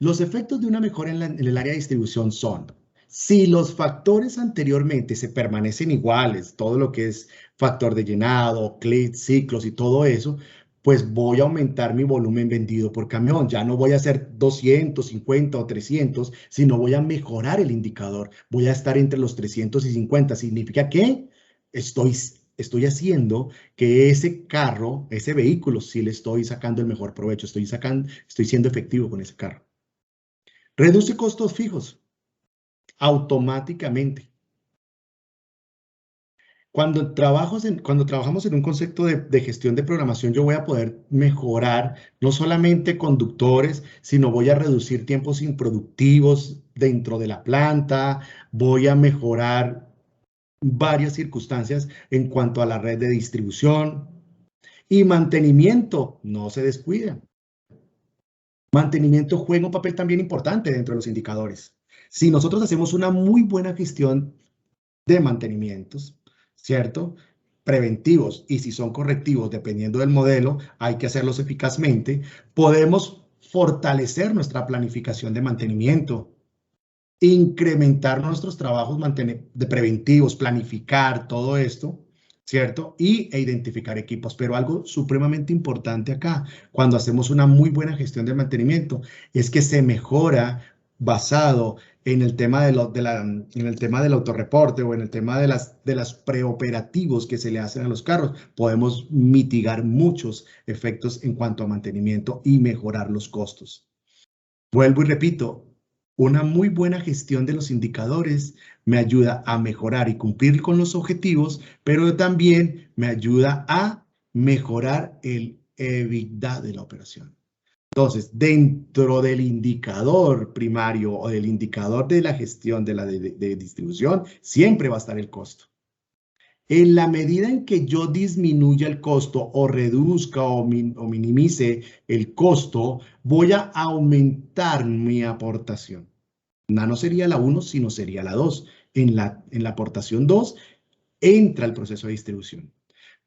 los efectos de una mejora en el área de distribución son, si los factores anteriormente se permanecen iguales, todo lo que es factor de llenado, clics, ciclos y todo eso, pues voy a aumentar mi volumen vendido por camión. Ya no voy a hacer 250 o 300, sino voy a mejorar el indicador. Voy a estar entre los 350. Significa que estoy haciendo que ese carro, ese vehículo, sí le estoy sacando el mejor provecho. Estoy siendo efectivo con ese carro. Reduce costos fijos automáticamente. Cuando trabajamos en un concepto de gestión de programación, yo voy a poder mejorar no solamente conductores, sino voy a reducir tiempos improductivos dentro de la planta, voy a mejorar varias circunstancias en cuanto a la red de distribución y mantenimiento, no se descuida. Mantenimiento juega un papel también importante dentro de los indicadores. Si nosotros hacemos una muy buena gestión de mantenimientos, ¿cierto? Preventivos y si son correctivos, dependiendo del modelo, hay que hacerlos eficazmente, podemos fortalecer nuestra planificación de mantenimiento, incrementar nuestros trabajos de preventivos, planificar todo esto, ¿cierto? E identificar equipos. Pero algo supremamente importante acá, cuando hacemos una muy buena gestión de mantenimiento, es que se mejora basado en el tema en el tema del autorreporte o en el tema de las preoperativos que se le hacen a los carros. Podemos mitigar muchos efectos en cuanto a mantenimiento y mejorar los costos. Vuelvo y repito, una muy buena gestión de los indicadores me ayuda a mejorar y cumplir con los objetivos, pero también me ayuda a mejorar el EBITDA de la operación. Entonces, dentro del indicador primario o del indicador de la gestión de distribución, siempre va a estar el costo. En la medida en que yo disminuya el costo o reduzca o minimice el costo, voy a aumentar mi aportación. No sería la 1, sino sería la 2. En la aportación 2 entra el proceso de distribución.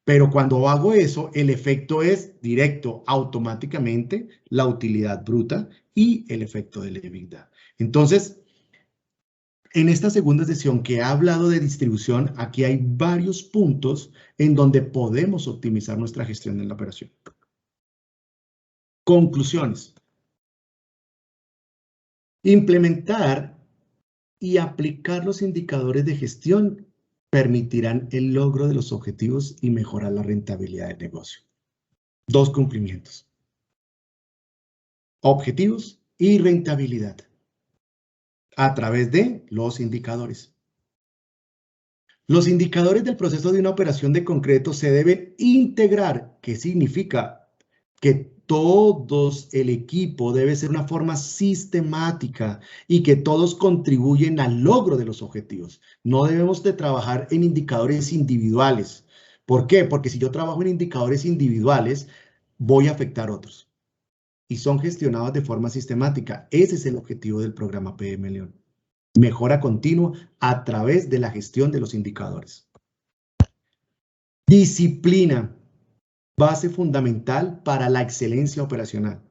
Pero cuando hago eso, el efecto es directo, automáticamente, la utilidad bruta y el efecto del EBITDA. Entonces, en esta segunda sesión que ha hablado de distribución, aquí hay varios puntos en donde podemos optimizar nuestra gestión en la operación. Conclusiones. Implementar y aplicar los indicadores de gestión permitirán el logro de los objetivos y mejorar la rentabilidad del negocio. 2 cumplimientos. Objetivos y rentabilidad a través de los indicadores. Los indicadores del proceso de una operación de concreto se deben integrar, que significa que todos, el equipo debe ser una forma sistemática y que todos contribuyen al logro de los objetivos. No debemos de trabajar en indicadores individuales. ¿Por qué? Porque si yo trabajo en indicadores individuales, voy a afectar a otros. Y son gestionados de forma sistemática. Ese es el objetivo del programa PM León. Mejora continua a través de la gestión de los indicadores. Disciplina. Base fundamental para la excelencia operacional.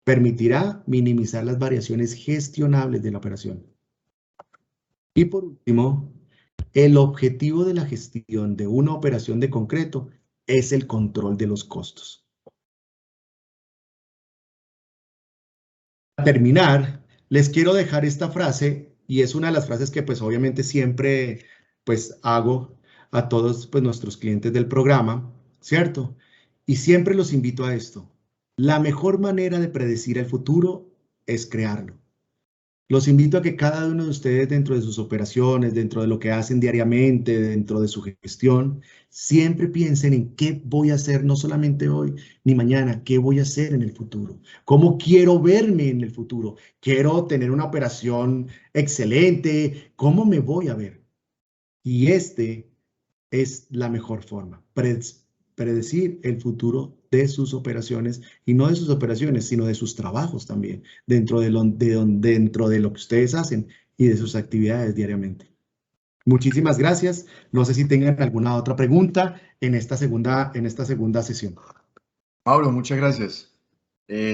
Permitirá minimizar las variaciones gestionables de la operación. Y por último, el objetivo de la gestión de una operación de concreto es el control de los costos. Para terminar, les quiero dejar esta frase, y es una de las frases que pues obviamente siempre pues hago a todos pues nuestros clientes del programa, ¿cierto? Y siempre los invito a esto. La mejor manera de predecir el futuro es crearlo. Los invito a que cada uno de ustedes dentro de sus operaciones, dentro de lo que hacen diariamente, dentro de su gestión, siempre piensen en qué voy a hacer no solamente hoy ni mañana, qué voy a hacer en el futuro, cómo quiero verme en el futuro, quiero tener una operación excelente, cómo me voy a ver. Y es la mejor forma, predecir el futuro de sus operaciones y no de sus operaciones, sino de sus trabajos también, dentro de lo que ustedes hacen y de sus actividades diariamente. Muchísimas gracias. No sé si tengan alguna otra pregunta en esta segunda sesión. Mauro, muchas gracias.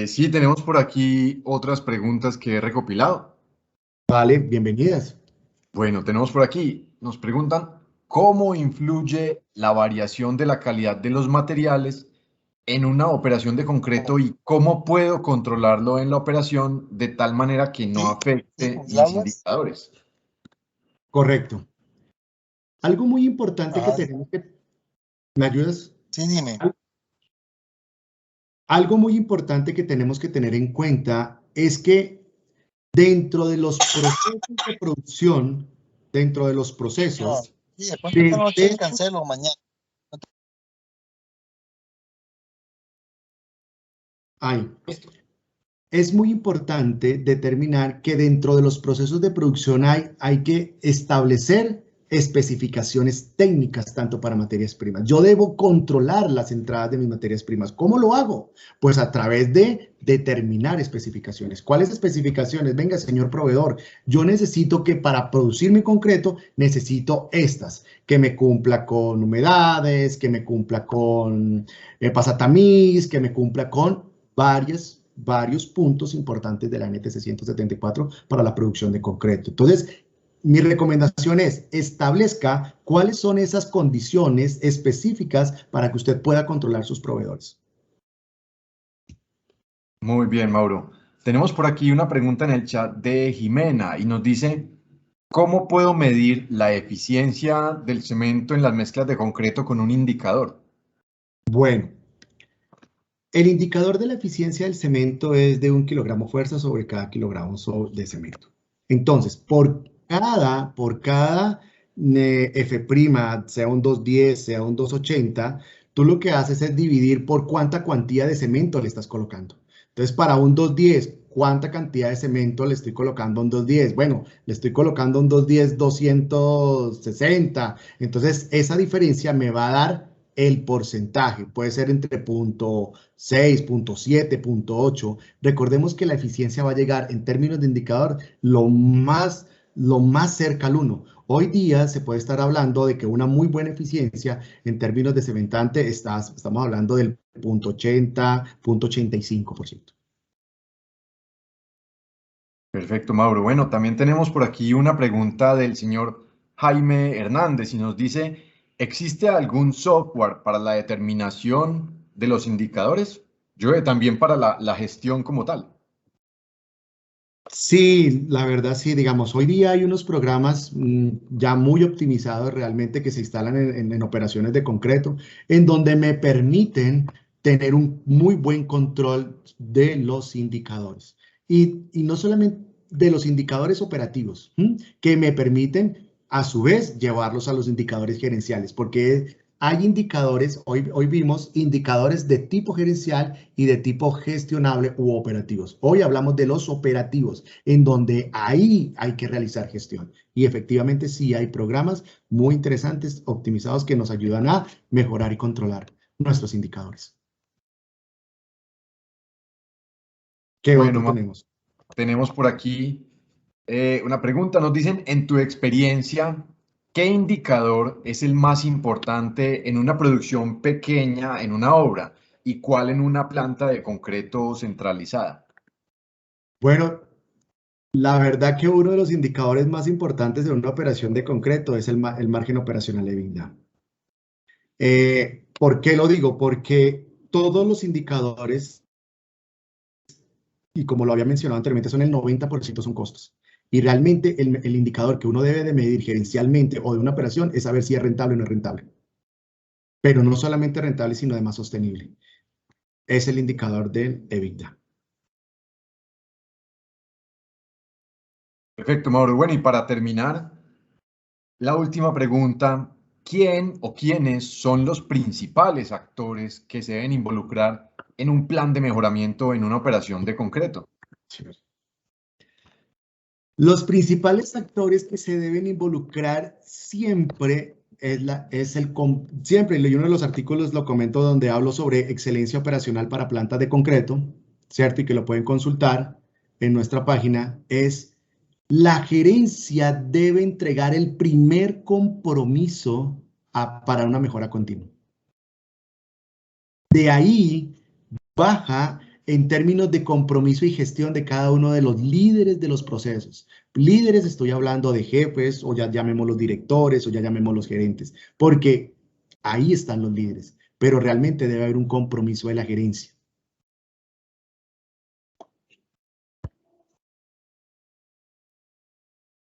Sí, tenemos por aquí otras preguntas que he recopilado. Vale, bienvenidas. Bueno, tenemos por aquí, nos preguntan, ¿cómo influye la variación de la calidad de los materiales en una operación de concreto y cómo puedo controlarlo en la operación de tal manera que no afecte mis indicadores? Correcto. Algo muy importante que tenemos que... ¿Me ayudas? Sí, dime. Algo muy importante que tenemos que tener en cuenta es que dentro de los procesos de producción, dentro de los procesos... Sí, después de esta noche cancelo mañana. Es muy importante determinar que dentro de los procesos de producción hay que establecer especificaciones técnicas tanto para materias primas. Yo debo controlar las entradas de mis materias primas. ¿Cómo lo hago? Pues a través de determinar especificaciones. ¿Cuáles especificaciones? Venga, señor proveedor, yo necesito que para producir mi concreto necesito estas, que me cumpla con humedades, que me cumpla con pasatamiz, que me cumpla con varios puntos importantes de la NTC 174 para la producción de concreto. Entonces, mi recomendación es establezca cuáles son esas condiciones específicas para que usted pueda controlar sus proveedores. Muy bien, Mauro. Tenemos por aquí una pregunta en el chat de Jimena y nos dice, ¿cómo puedo medir la eficiencia del cemento en las mezclas de concreto con un indicador? Bueno, el indicador de la eficiencia del cemento es de 1 kilogramo fuerza sobre cada kilogramo de cemento. Entonces, por cada F', sea un 210, sea un 280, tú lo que haces es dividir por cuánta cuantía de cemento le estás colocando. Entonces, para un 210, ¿cuánta cantidad de cemento le estoy colocando a un 210? Bueno, le estoy colocando a un 210 260. Entonces, esa diferencia me va a dar el porcentaje. Puede ser entre 0.6, 0.7, 0.8. Recordemos que la eficiencia va a llegar en términos de indicador lo más cerca al 1. Hoy día se puede estar hablando de que una muy buena eficiencia en términos de cementante estamos hablando del 0.80, 0.85%. Perfecto, Mauro. Bueno, también tenemos por aquí una pregunta del señor Jaime Hernández y nos dice, ¿existe algún software para la determinación de los indicadores? Yo también para la gestión como tal. Sí, la verdad sí, digamos, hoy día hay unos programas ya muy optimizados realmente que se instalan en operaciones de concreto, en donde me permiten tener un muy buen control de los indicadores. Y no solamente de los indicadores operativos, que me permiten a su vez llevarlos a los indicadores gerenciales, porque hay indicadores, hoy vimos indicadores de tipo gerencial y de tipo gestionable u operativos. Hoy hablamos de los operativos, en donde ahí hay que realizar gestión. Y efectivamente sí hay programas muy interesantes, optimizados, que nos ayudan a mejorar y controlar nuestros indicadores. ¿Qué otro tenemos? Tenemos por aquí una pregunta. Nos dicen, en tu experiencia, ¿qué indicador es el más importante en una producción pequeña, en una obra, y cuál en una planta de concreto centralizada? Bueno, la verdad que uno de los indicadores más importantes de una operación de concreto es el margen operacional EBITDA. ¿Por qué lo digo? Porque todos los indicadores, y como lo había mencionado anteriormente, son el 90% son costos. Y realmente el indicador que uno debe de medir gerencialmente o de una operación es saber si es rentable o no es rentable. Pero no solamente rentable, sino además sostenible. Es el indicador del EBITDA. Perfecto, Mauro. Bueno, y para terminar, la última pregunta, ¿quién o quiénes son los principales actores que se deben involucrar en un plan de mejoramiento en una operación de concreto? Sí. Los principales que se deben involucrar siempre siempre, y uno de los artículos lo comento donde hablo sobre excelencia operacional para plantas de concreto, ¿cierto? Y que lo pueden consultar en nuestra página, es la gerencia debe entregar el primer compromiso para una mejora continua. De ahí baja en términos de compromiso y gestión de cada uno de los líderes de los procesos. Líderes, estoy hablando de jefes, o ya llamémoslos directores, o ya llamémoslos gerentes, porque ahí están los líderes, pero realmente debe haber un compromiso de la gerencia.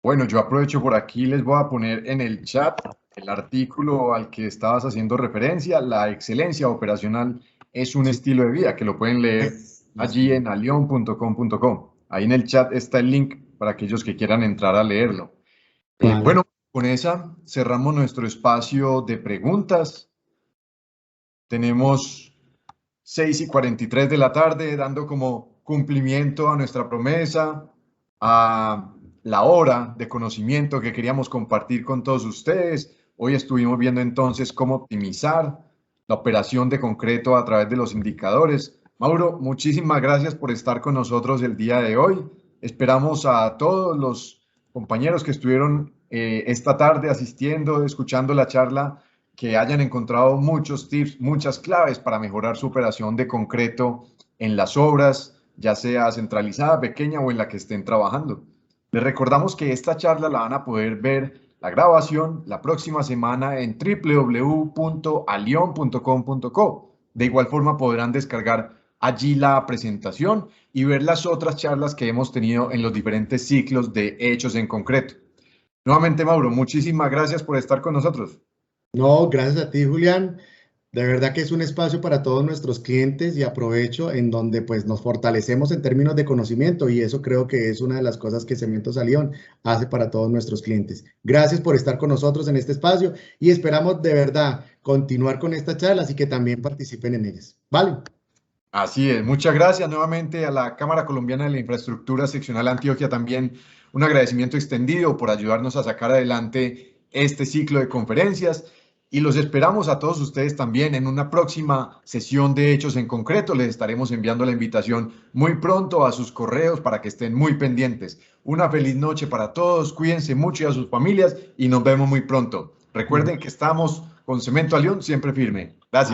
Bueno, yo aprovecho por aquí, les voy a poner en el chat el artículo al que estabas haciendo referencia. La excelencia operacional es un estilo de vida, que lo pueden leer allí en alion.com.co. Ahí en el chat está el link para aquellos que quieran entrar a leerlo. Vale. Bueno, con esa cerramos nuestro espacio de preguntas. Tenemos 6:43 de la tarde, dando como cumplimiento a nuestra promesa, a la hora de conocimiento que queríamos compartir con todos ustedes. Hoy estuvimos viendo entonces cómo optimizar la operación de concreto a través de los indicadores. Mauro, muchísimas gracias por estar con nosotros el día de hoy. Esperamos a todos los compañeros que estuvieron esta tarde asistiendo, escuchando la charla, que hayan encontrado muchos tips, muchas claves para mejorar su operación de concreto en las obras, ya sea centralizada, pequeña o en la que estén trabajando. Les recordamos que esta charla la van a poder ver, la grabación, la próxima semana en www.alion.com.co. De igual forma podrán descargar allí la presentación y ver las otras charlas que hemos tenido en los diferentes ciclos de hechos en concreto. Nuevamente, Mauro, muchísimas gracias por estar con nosotros. No, gracias a ti, Julián. De verdad que es un espacio para todos nuestros clientes y aprovecho en donde pues nos fortalecemos en términos de conocimiento, y eso creo que es una de las cosas que Cementos Alión hace para todos nuestros clientes. Gracias por estar con nosotros en este espacio y esperamos de verdad continuar con esta charla, así que también participen en ellas. ¿Vale? Así es, muchas gracias nuevamente a la Cámara Colombiana de la Infraestructura Seccional Antioquia, también un agradecimiento extendido por ayudarnos a sacar adelante este ciclo de conferencias, y los esperamos a todos ustedes también en una próxima sesión de hechos en concreto. Les estaremos enviando la invitación muy pronto a sus correos para que estén muy pendientes. Una feliz noche para todos, cuídense mucho y a sus familias y nos vemos muy pronto. Recuerden que estamos con Cemento Alión siempre firme. Gracias.